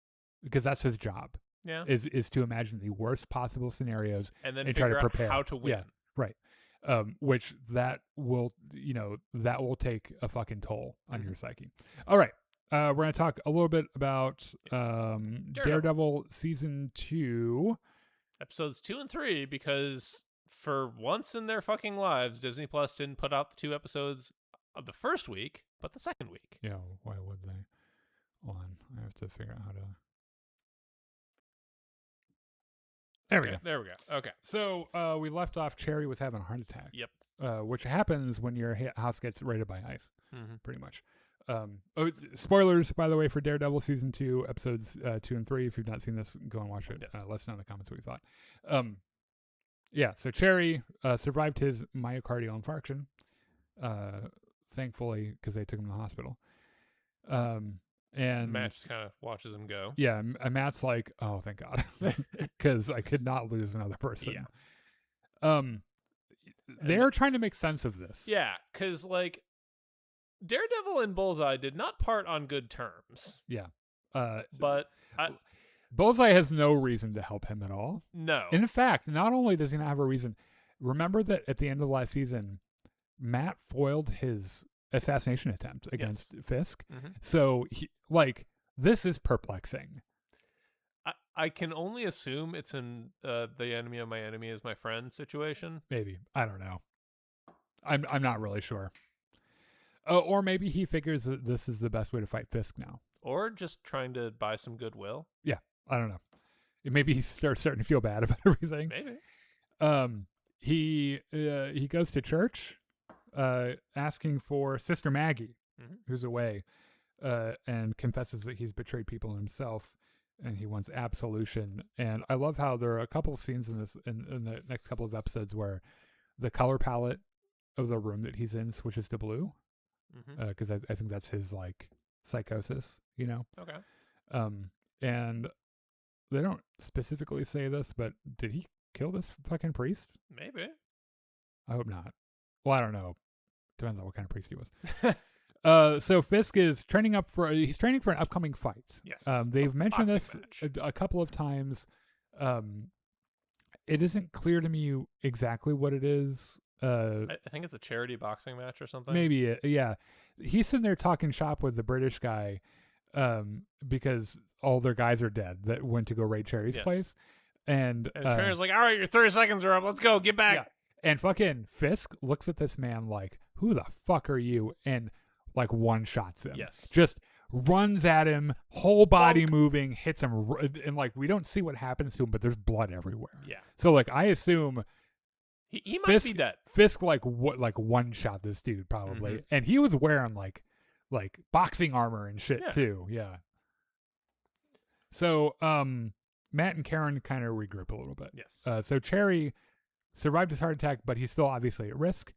Because that's his job. Yeah. Is to imagine the worst possible scenarios and then try to prepare how to win. Yeah. Right. Which that will take a fucking toll on your psyche. All right. We're going to talk a little bit about Daredevil Season 2. Episodes 2 and 3, because for once in their fucking lives, Disney Plus didn't put out the 2 episodes of the first week, but the second week. Yeah, why would they? Hold on. I have to figure out how to... There we go. There we go. Okay. So we left off, Cherry was having a heart attack. Yep. Which happens when your house gets raided by ice, pretty much. Spoilers, by the way, for Daredevil Season 2, Episodes 2 and 3. If you've not seen this, go and watch it. Yes. Let us know in the comments what you thought. So Cherry survived his myocardial infarction, thankfully, because they took him to the hospital. And Matt just kind of watches him go. Yeah, Matt's like, oh, thank God, because I could not lose another person. Yeah. They're trying to make sense of this. Yeah, because Daredevil and Bullseye did not part on good terms. Yeah. But Bullseye has no reason to help him at all. No. In fact, not only does he not have a reason, remember that at the end of the last season, Matt foiled his assassination attempt against Fisk. Mm-hmm. So this is perplexing. I can only assume it's in the enemy of my enemy is my friend situation. Maybe. I don't know. I'm not really sure. Or maybe he figures that this is the best way to fight Fisk now. Or just trying to buy some goodwill. Yeah, I don't know. Maybe he starting to feel bad about everything. Maybe. He goes to church, asking for Sister Maggie, who's away, and confesses that he's betrayed people himself, and he wants absolution. And I love how there are a couple of scenes in the next couple of episodes where the color palette of the room that he's in switches to blue, because I think that's his like psychosis, you know. Okay. And they don't specifically say this, but did he kill this fucking priest? Maybe. I hope not. Well, I don't know. Depends on what kind of priest he was. So Fisk is training for an upcoming fight. Yes. They've mentioned this match. a couple of times. It isn't clear to me exactly what it is. I think it's a charity boxing match or something. Maybe, yeah. He's sitting there talking shop with the British guy, because all their guys are dead that went to go raid Cherry's place. And Cherry's like, all right, your 30 seconds are up. Let's go. Get back. Yeah. And fucking Fisk looks at this man like, who the fuck are you? And like one-shots him. Yes. Just runs at him, whole body moving, hits him. And like, we don't see what happens to him, but there's blood everywhere. Yeah. So like, I assume he might be dead. Fisk like one-shot this dude probably. And he was wearing like boxing armor and shit too. Yeah. So, Matt and Karen kind of regroup a little bit. Yes. So Cherry survived his heart attack, but he's still obviously at risk.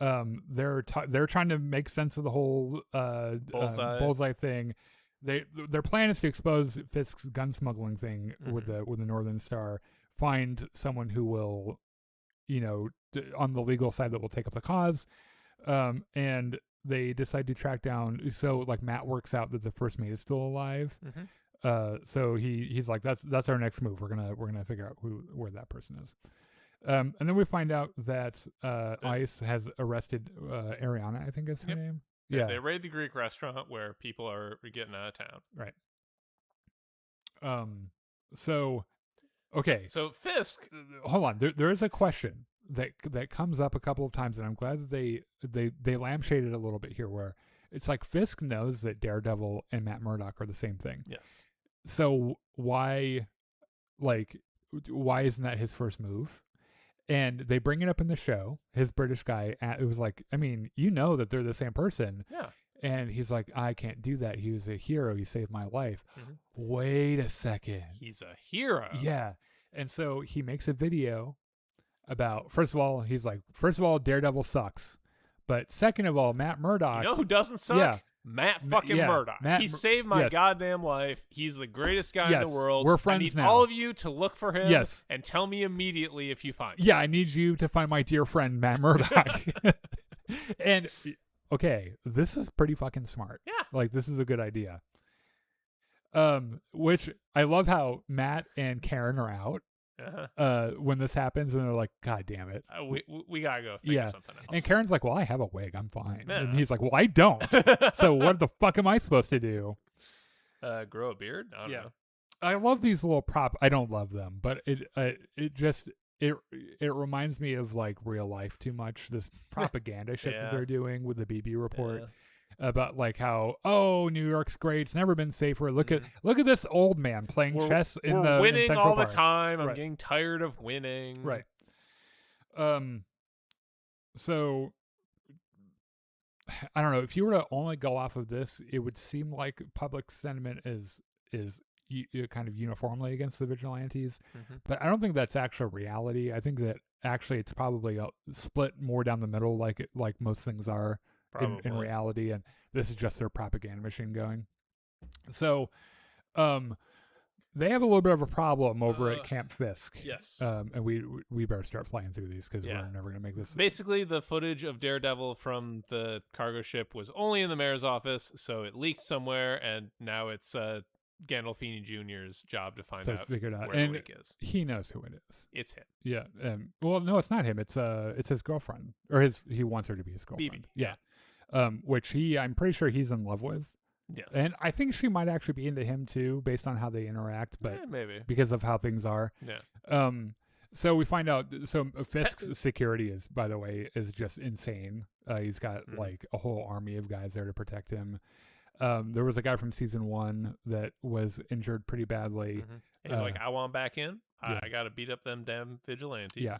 They're trying to make sense of the whole bullseye thing. Their plan is to expose Fisk's gun smuggling thing with the Northern Star. Find someone who will, on the legal side that will take up the cause, and they decide to track down. So like Matt works out that the first mate is still alive. So he's like, that's our next move. We're gonna figure out where that person is. And then we find out that ICE has arrested Ariana, I think is her name. Yeah. They raid the Greek restaurant where people are getting out of town. Right. So, okay. So Fisk. Hold on. There is a question that comes up a couple of times, and I'm glad that they lampshaded a little bit here, where it's like Fisk knows that Daredevil and Matt Murdock are the same thing. Yes. So why isn't that his first move? And they bring it up in the show. His British guy, it was like, I mean, that they're the same person. Yeah. And he's like, I can't do that. He was a hero. He saved my life. Wait a second. He's a hero. Yeah. And so he makes a video about, first of all, Daredevil sucks. But second of all, Matt Murdock. You know who doesn't suck? Yeah. Matt fucking Murdock. He saved my goddamn life. He's the greatest guy in the world. We're friends I need now. all of you to look for him. Yes. And tell me immediately if you find him. Yeah, I need you to find my dear friend Matt Murdock. And okay, this is pretty fucking smart. Yeah. Like, this is a good idea. Which I love how Matt and Karen are out when this happens, and they're like, God damn it. We gotta go think of something else. And Karen's like, well, I have a wig. I'm fine. Yeah. And he's like, well, I don't. So what the fuck am I supposed to do? Grow a beard? I don't know. I love these little I don't love them, but it reminds me of like real life too much. This propaganda shit that they're doing with the BB report about like how, New York's great. It's never been safer. Look at this old man playing chess we're winning in all the Park. time. I'm getting tired of winning. Right. So I don't know, if you were to only go off of this, it would seem like public sentiment is kind of uniformly against the vigilantes, but I don't think that's actual reality. I think that actually it's probably split more down the middle, like most things are in reality, and this is just their propaganda machine going. So, they have a little bit of a problem over at Camp Fisk. Yes. And we better start flying through these because we're never going to make this. Basically, the footage of Daredevil from the cargo ship was only in the mayor's office, so it leaked somewhere, and now it's Gandolfini Jr.'s job to find out figure it out. where And the leak is. He knows who it is. It's him. Yeah. Well, no, it's not him. It's his girlfriend, or he wants her to be his girlfriend. BB. Yeah. Which I'm pretty sure he's in love with. Yes. And I think she might actually be into him too, based on how they interact, but maybe because of how things are. Yeah. So we find out. So Fisk's security is, by the way, is just insane. He's got like a whole army of guys there to protect him. There was a guy from season 1 that was injured pretty badly. He's like, I want back in. I got to beat up them damn vigilantes. Yeah.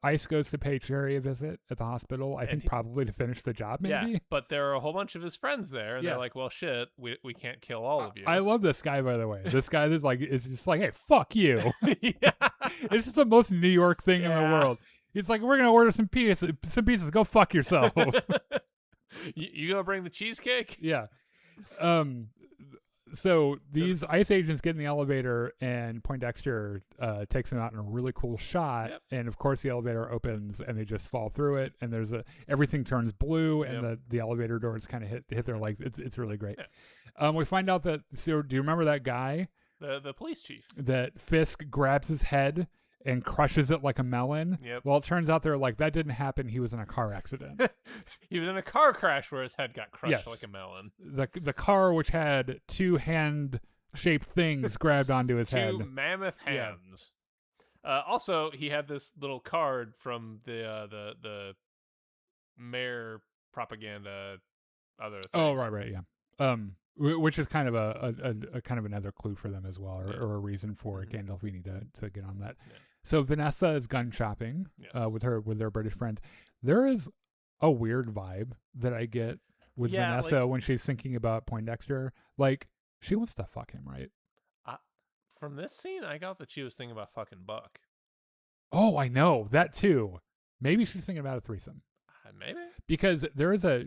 Ice goes to pay Cherry a visit at the hospital. I think probably to finish the job, maybe. Yeah, but there are a whole bunch of his friends there, and they're like, well, shit, we can't kill all of you. I love this guy, by the way. This guy is just like, hey, fuck you. Yeah. It's just the most New York thing in the world. He's like, we're going to order some pieces. Go fuck yourself. You gonna bring the cheesecake? Yeah. So these ICE agents get in the elevator, and Poindexter takes them out in a really cool shot. Yep. And of course, the elevator opens, and they just fall through it. And everything turns blue, and the elevator doors kind of hit their legs. It's really great. Yeah. We find out that. So do you remember that guy? The police chief. That Fisk grabs his head and crushes it like a melon. Yep. Well, it turns out they're like, that didn't happen. He was in a car accident. He was in a car crash where his head got crushed like a melon. The car, which had 2 hand-shaped things grabbed onto his head. 2 mammoth hands. Yeah. Also, he had this little card from the mayor propaganda other thing. Oh, right, yeah. Which is kind of a kind of another clue for them as well, or a reason for Gandolfini to get on that. Yeah. So Vanessa is gun shopping with their British friend. There is a weird vibe that I get with Vanessa when she's thinking about Poindexter. Like, she wants to fuck him, right? From this scene, I got that she was thinking about fucking Buck. Oh, I know that too. Maybe she's thinking about a threesome. Maybe because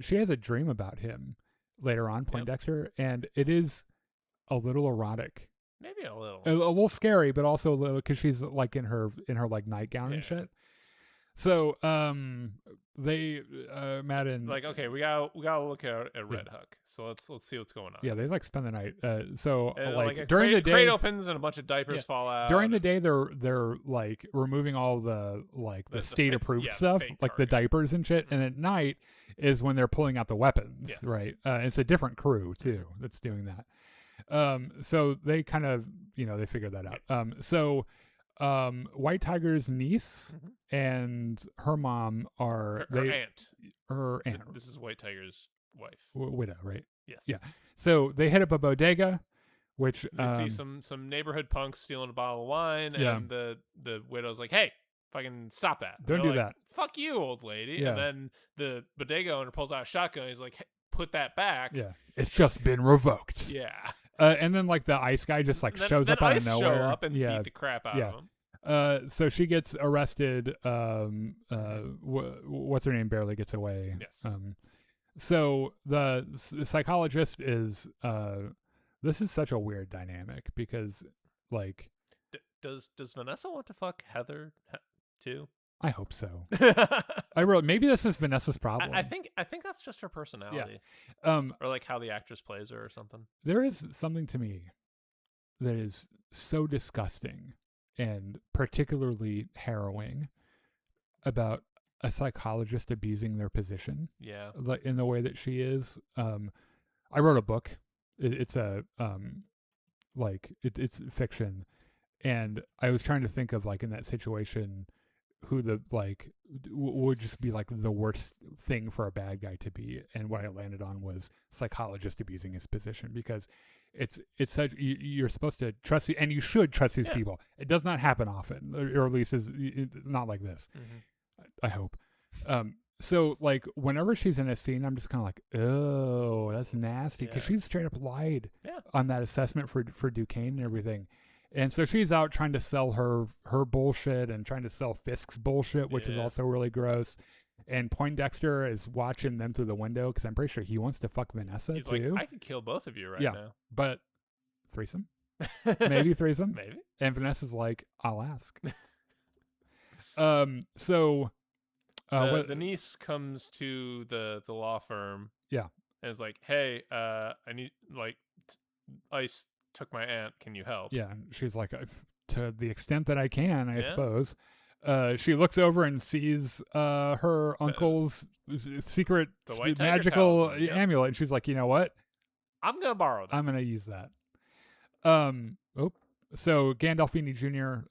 she has a dream about him later on, Poindexter, and it is a little erotic. Maybe a little. A little scary, but also a little, because she's like in her like nightgown and shit. So they Matt and like, okay, we gotta look at Red Hook. So let's see what's going on. Yeah, they like spend the night. So like during the day, crate opens and a bunch of diapers fall out. During the day, they're like removing all the state approved stuff, like the diapers and shit. And at night is when they're pulling out the weapons, right? It's a different crew too that's doing that. So they kind of they figured that out. So White Tiger's niece and her mom are her aunt. This is White Tiger's wife, widow, right? Yes. Yeah. So they hit up a bodega, which they see some neighborhood punks stealing a bottle of wine, and the widow's like, "Hey, fucking stop that! Don't do that! Fuck you, old lady!" Yeah. And then the bodega owner pulls out a shotgun. He's like, hey, "Put that back!" Yeah, it's just been revoked. Yeah. And then like the ice guy just like shows up out of nowhere. Show up and beat the crap out of him. So she gets arrested. What's her name barely gets away. Yes. So the psychologist is. This is such a weird dynamic because, like, does Vanessa want to fuck Heather too? I hope so. I wrote maybe this is Vanessa's problem. I think that's just her personality. Yeah. Or like how the actress plays her or something. There is something to me that is so disgusting and particularly harrowing about a psychologist abusing their position. Yeah. Like in the way that she is. I wrote a book. It's a it's fiction, and I was trying to think of like in that situation who the would just be like the worst thing for a bad guy to be, and what I landed on was psychologist abusing his position, because it's such you're supposed to trust, and you should trust these people. It does not happen often, or at least is not like this. I hope. So like whenever she's in a scene, I'm just kind of like, oh, that's nasty, because she straight up lied on that assessment for Duquesne and everything. And so she's out trying to sell her bullshit and trying to sell Fisk's bullshit, which is also really gross. And Poindexter is watching them through the window because I'm pretty sure he wants to fuck Vanessa He's too. Like, I could kill both of you right now. But threesome? Maybe threesome? Maybe. And Vanessa's like, I'll ask. So the niece comes to the law firm. Yeah. And is like, hey, I need ICE took my aunt. Can you help? Yeah. And she's like, to the extent that I can, I suppose. She looks over and sees her uncle's secret magical amulet, and she's like, you know what? I'm gonna borrow that. I'm gonna use that. So Gandolfini Jr.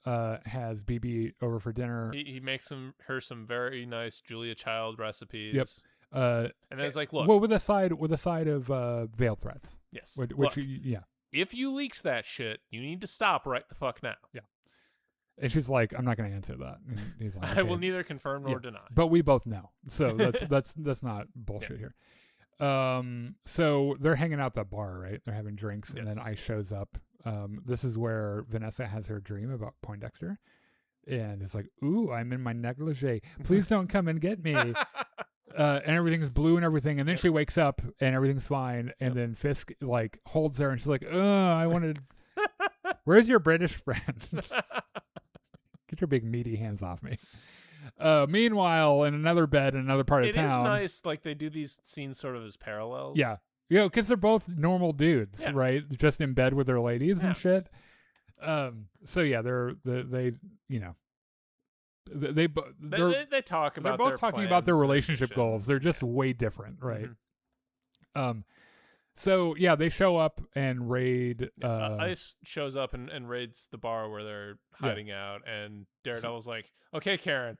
Has BB over for dinner. He makes her some very nice Julia Child recipes. Yep. And then it's like, look. Well, with a side of veiled threats. Yes. Which look, yeah. If you leaked that shit, you need to stop right the fuck now. Yeah. And she's like, I'm not going to answer that. And he's like, okay. I will neither confirm nor deny. But we both know, so that's not bullshit here. So they're hanging out at the bar, right? They're having drinks, and then Ice shows up. This is where Vanessa has her dream about Poindexter, and it's like, ooh, I'm in my negligee. Please don't come and get me. And everything's blue and everything, and then she wakes up and everything's fine, and then Fisk like holds her, and she's like, I wanted. Where's your British friend? Get your big meaty hands off me. Meanwhile, in another bed in another part of town. It is nice, like they do these scenes sort of as parallels. Yeah. Because they're both normal dudes, right? Just in bed with their ladies and shit. So yeah, they talk about. They're both talking about their relationship goals. They're just way different, right? Mm-hmm. So yeah, they show up and raid. Ice shows up and raids the bar where they're hiding out, and Daredevil's like, "Okay, Karen,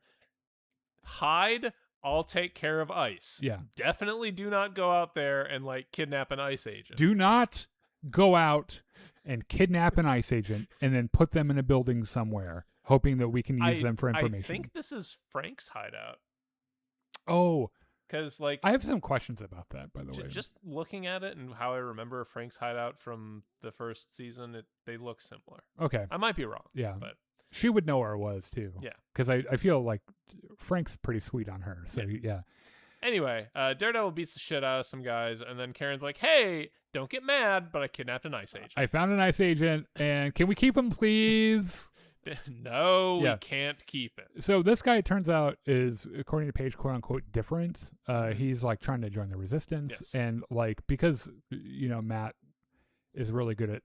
hide. I'll take care of Ice. Yeah, definitely do not go out there and like kidnap an ICE agent. Do not go out and kidnap an ICE agent and then put them in a building somewhere, hoping that we can use them for information." I think this is Frank's hideout. Oh. Because, like, I have some questions about that, by the way. Just looking at it and how I remember Frank's hideout from the first season, they look similar. Okay. I might be wrong. Yeah. But she would know where it was, too. Yeah. Because I feel like Frank's pretty sweet on her. So, yeah. Anyway, Daredevil beats the shit out of some guys, and then Karen's like, hey, don't get mad, but I kidnapped an ICE agent. I found an ICE agent, and can we keep him, please? No, we can't keep it. So this guy, it turns out, is, according to Paige, quote unquote different. He's like trying to join the resistance, and like because Matt is really good at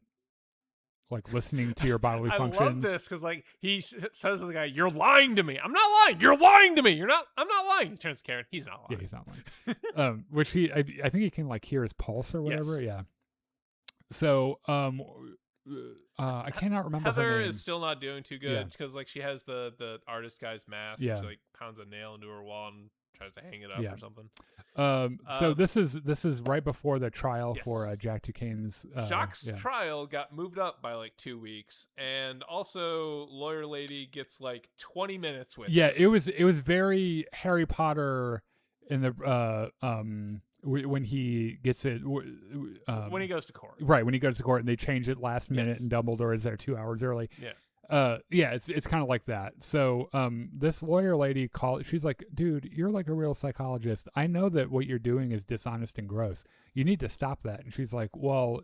like listening to your bodily functions. I love this because like he says to the guy, "You're lying to me. I'm not lying. You're lying to me. You're not. I'm not lying." He turns to Karen. He's not lying. Yeah, he's not lying. Which I think he can like hear his pulse or whatever. Yes. Yeah. So I cannot remember Heather her name. is still not doing too good because like she has the artist guy's mask. Yeah. And she like pounds a nail into her wall and tries to hang it up or something. So this is right before the trial for Jack Duquesne's. Jacques' trial got moved up by like 2 weeks, and also lawyer lady gets like 20 minutes with. Yeah, it was very Harry Potter in the when he gets it when he goes to court. Right, when he goes to court and they change it last minute and Dumbledore is there 2 hours early. It's kind of like that. So this lawyer lady she's like, dude, you're like a real psychologist. I know that what you're doing is dishonest and gross. You need to stop that. And she's like, well,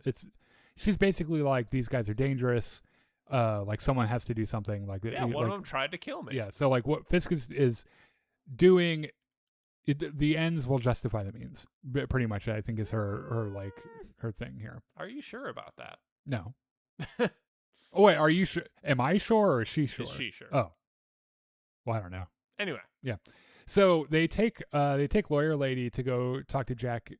she's basically like, these guys are dangerous. Like someone has to do something like that. Yeah, one of them tried to kill me. Yeah, so like what Fisk is doing, the ends will justify the means. Pretty much, I think is her thing here. Are you sure about that? No. Oh wait, are you sure? Am I sure or is she sure? Is she sure? Oh, well, I don't know. Anyway, yeah. So they take lawyer lady to go talk to Jack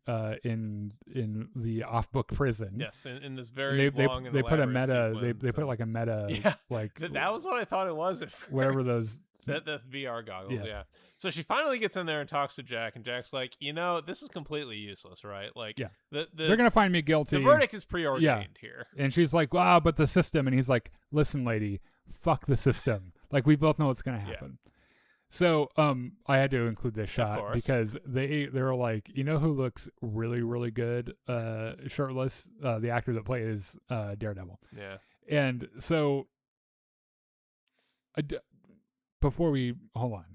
in the off book prison. Yes, in this very long and they put a meta sequence, they put like a meta like that was what I thought it was at first. Whatever those that VR goggles. Yeah. So she finally gets in there and talks to Jack, and Jack's like, this is completely useless, right? Like, they're gonna find me guilty. The verdict is preordained here. And she's like, wow, but the system. And he's like, listen, lady, fuck the system. Like, we both know what's gonna happen. Yeah. So, I had to include this shot because they're like, who looks really, really good, shirtless, the actor that plays Daredevil. Yeah. And so, before we hold on.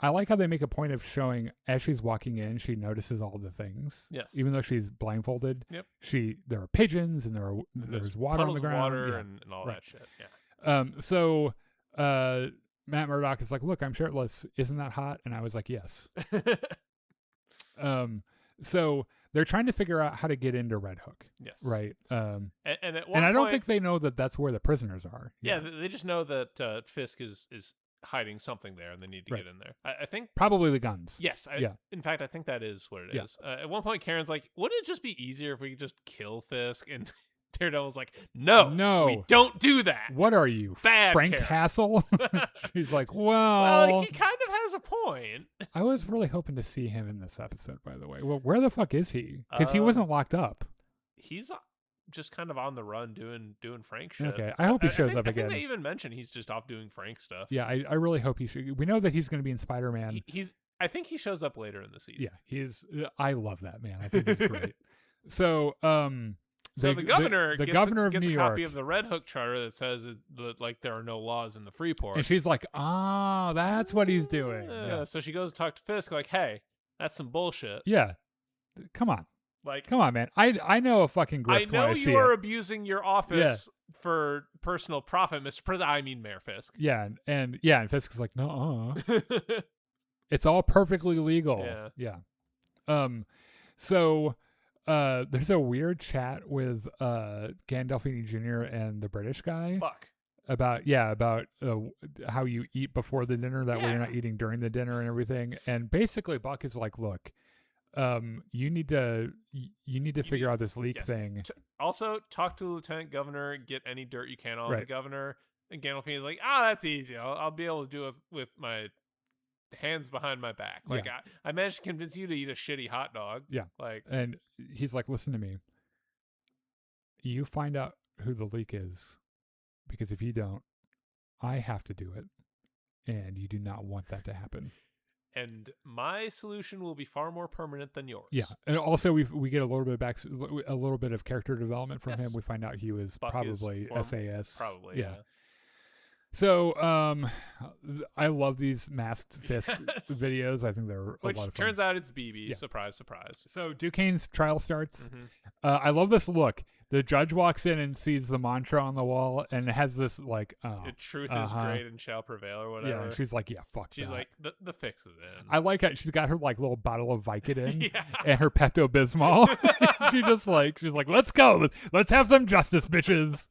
I like how they make a point of showing as she's walking in, she notices all the things. Yes. Even though she's blindfolded. Yep. There are pigeons and there's water on the ground. Water and all that shit. Yeah. So Matt Murdock is like, look, I'm shirtless. Isn't that hot? And I was like, yes. So they're trying to figure out how to get into Red Hook. Yes. Right. And I don't think they know that that's where the prisoners are. Yeah. They just know that Fisk is hiding something there and they need to get in there. I think probably the guns. Yes. In fact, I think that is what it is. At one point, Karen's like, wouldn't it just be easier if we could just kill Fisk? And Daredevil's like, no, we don't do that. What are you, Bad Frank character. Castle? She's like, Well, he kind of has a point. I was really hoping to see him in this episode, by the way. Well, where the fuck is he? Because he wasn't locked up. He's just kind of on the run doing Frank shit. Okay, I hope he shows up again. I think they even mentioned he's just off doing Frank stuff. Yeah, I really hope he should. We know that he's going to be in Spider-Man. I think he shows up later in the season. Yeah, he's. I love that man. I think he's great. So, So the governor gets a New copy York. of the Red Hook Charter that says that like there are no laws in the Freeport. And she's like, that's what he's doing. Yeah. So she goes to talk to Fisk like, hey, that's some bullshit. Yeah. Come on. Like, come on, man. I know a fucking grift. I know when I see you are it. abusing your office for personal profit, Mr. President. I mean, Mayor Fisk. Yeah, and Fisk is like, no, it's all perfectly legal. Yeah. So there's a weird chat with Gandolfini Jr. and the British guy. Buck. About how you eat before the dinner, that way you're not eating during the dinner and everything. And basically Buck is like, look, you need to figure out this leak thing. Also, talk to the lieutenant governor, get any dirt you can on the governor. And Gandolfini is like, that's easy. I'll be able to do it with my hands behind my back. Like, I managed to convince you to eat a shitty hot dog. Yeah. Like, and he's like, listen to me. You find out who the leak is, because if you don't, I have to do it, and you do not want that to happen. And my solution will be far more permanent than yours. Yeah, and also we get a little bit of character development from him. We find out he was Buck probably SAS. Probably, yeah. So, I love these masked Fisk videos. I think they're a lot of fun. Which turns out it's BB. Yeah. Surprise, surprise. So Duquesne's trial starts. Mm-hmm. I love this look. The judge walks in and sees the mantra on the wall and has this like, truth is great and shall prevail or whatever. Yeah, and she's like, yeah, fuck She's that. like, the fix is in. I like how she's got her like little bottle of Vicodin and her Pepto-Bismol. she's like, let's go. Let's have some justice, bitches.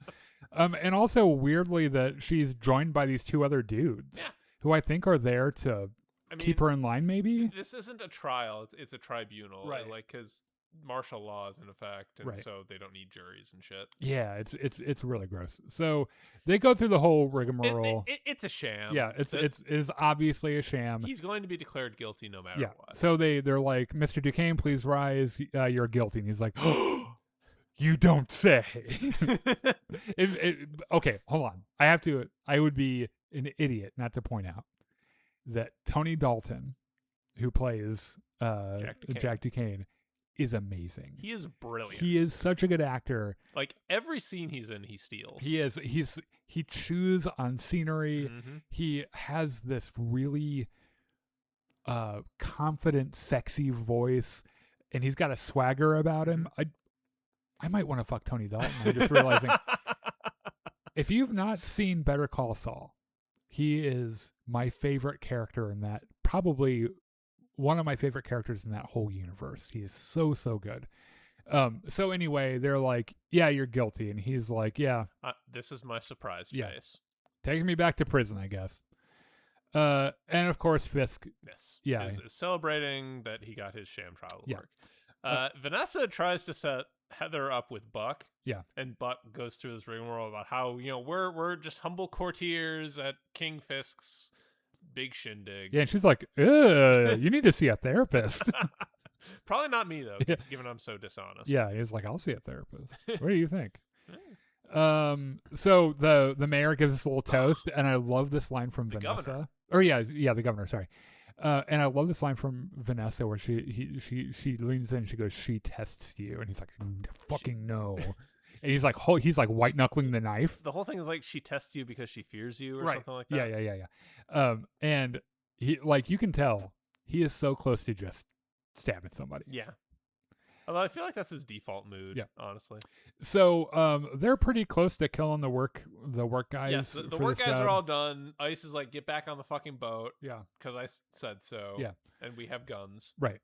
And also weirdly that she's joined by these two other dudes who I think are there to keep her in line. Maybe this isn't a trial; it's a tribunal, right? Like, because martial law is in effect, and so they don't need juries and shit. Yeah, it's really gross. So they go through the whole rigmarole. It's a sham. Yeah, it is obviously a sham. He's going to be declared guilty no matter what. So they're like, Mr. Duquesne, please rise. You're guilty, and he's like, you don't say. Okay, hold on. I would be an idiot not to point out that Tony Dalton, who plays Jack Duquesne, is amazing. He is brilliant. He is such a good actor. Like, every scene he's in, he steals. He is. He chews on scenery. Mm-hmm. He has this really confident, sexy voice, and he's got a swagger about him. I might want to fuck Tony Dalton. I'm just realizing. If you've not seen Better Call Saul, he is my favorite character in that. Probably one of my favorite characters in that whole universe. He is so good. So anyway, they're like, yeah, you're guilty. And he's like, yeah. This is my surprise face. Taking me back to prison, I guess. And of course, Fisk. Yes. Yeah. Is celebrating that he got his sham trial to work. Vanessa tries to set Heather up with Buck. Yeah. And Buck goes through this rigmarole about how, we're just humble courtiers at King Fisk's big shindig. Yeah, and she's like, you need to see a therapist. Probably not me, though, given I'm so dishonest. Yeah, he's like, I'll see a therapist. What do you think? So the mayor gives us a little toast, and I love this line from Vanessa. Governor. Or the governor, sorry. And I love this line from Vanessa where she leans in and she goes, she tests you, and he's like, fucking no. And he's like white knuckling the knife. The whole thing is like she tests you because she fears you or something like that. Yeah. And he, like, you can tell he is so close to just stabbing somebody. Yeah. Although I feel like that's his default mood, honestly. So they're pretty close to killing the work guys. Yes, the work guys are all done. Ice is like, get back on the fucking boat. Yeah. Because I said so. Yeah. And we have guns. Right.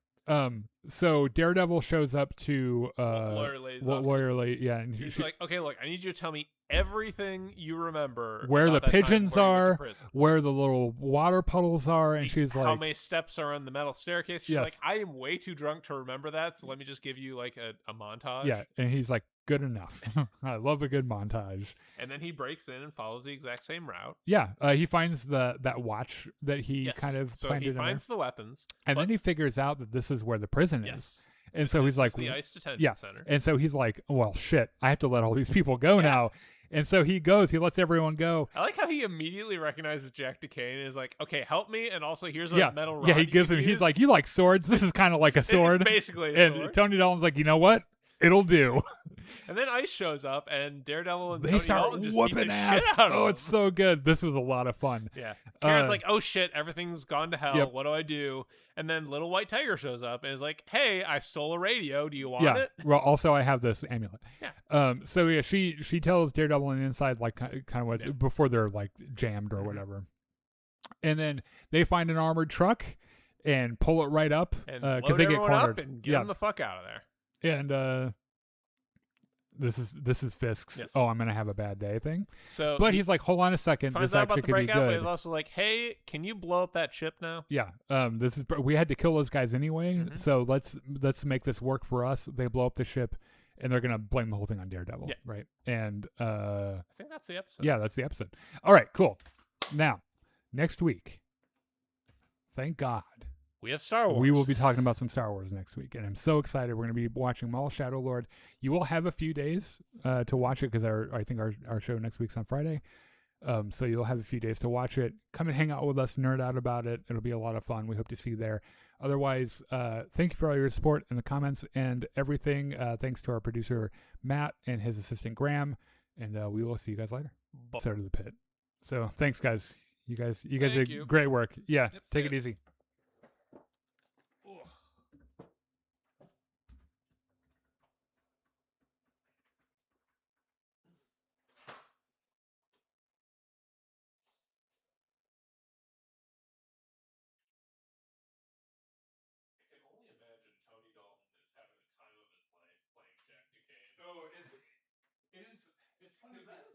So Daredevil shows up to lawyer lady. Yeah, and she's like, okay, look, I need you to tell me everything you remember where the about that time pigeons before you went to are, prison. where the little water puddles are, and she's how like, many steps are on the metal staircase. She's Yes. like, I am way too drunk to remember that, so let me just give you like a montage. yeah, and he's like, good enough. I love a good montage. And then he breaks in and follows the exact same route. Yeah, he finds that watch that he Yes. kind of so planted he in there. finds the weapons, And but- then he figures out that this is where the prison is. yes, And so he's this like, is the ICE detention yeah. center. And so he's like, well, shit, I have to let all these people go now. And so he goes, he lets everyone go. I like how he immediately recognizes Jack Duquesne and is like, okay, help me, and also here's a Yeah, metal rod. yeah, he you gives can him, he's use." like, you like swords? This is kind of like a It's sword. basically a And sword. Tony Dalton's like, you know what? It'll do. And then Ice shows up, and Daredevil and They Tony start Dalton just beat whooping the ass. shit out of Oh, him. it's so good. This was a lot of fun. Yeah. Karen's Uh, like, oh shit, everything's gone to hell. Yep. What do I do? And then Little White Tiger shows up and is like, hey, I stole a radio. Do you want Yeah. it? Well, also I have this amulet. Yeah. So yeah, she tells Daredevil on the inside like kind of what Yeah. before they're like jammed or Mhm. whatever, and then they find an armored truck and pull it right up And because load they get everyone cornered. up and get Yeah. them the fuck out of there. And this is Fisk's. Yes. Oh, I'm gonna have a bad day thing. So But he he's like, hold on a second. finds This out actually about the could be breakout, but good. he's also like, hey, can you blow up that ship now? Yeah. This is we had to kill those guys anyway, Mhm. so let's make this work for us. They blow up the ship, and they're gonna blame the whole thing on Daredevil, Yeah. right? And I think that's the episode. yeah, that's the episode. All right, cool. Now, next week, thank God, We have Star Wars. we will be talking about some Star Wars next week, and I'm so excited. We're going to be watching Maul Shadow Lord. You will have a few days to watch it because I think our show next week's on Friday. So you'll have a few days to watch it. Come and hang out with us, nerd out about it. It'll be a lot of fun. We hope to see you there. Otherwise, thank you for all your support in the comments and everything. Thanks to our producer Matt and his assistant Graham, and we will see you guys later. Episode of the Pit. So thanks, guys. You guys Thank did you. great work. Yeah, Yep, take see it ya. easy. I can only imagine Tony Dalton is having the time of his life playing Jack Duquesne. Oh, it's funny. Because that is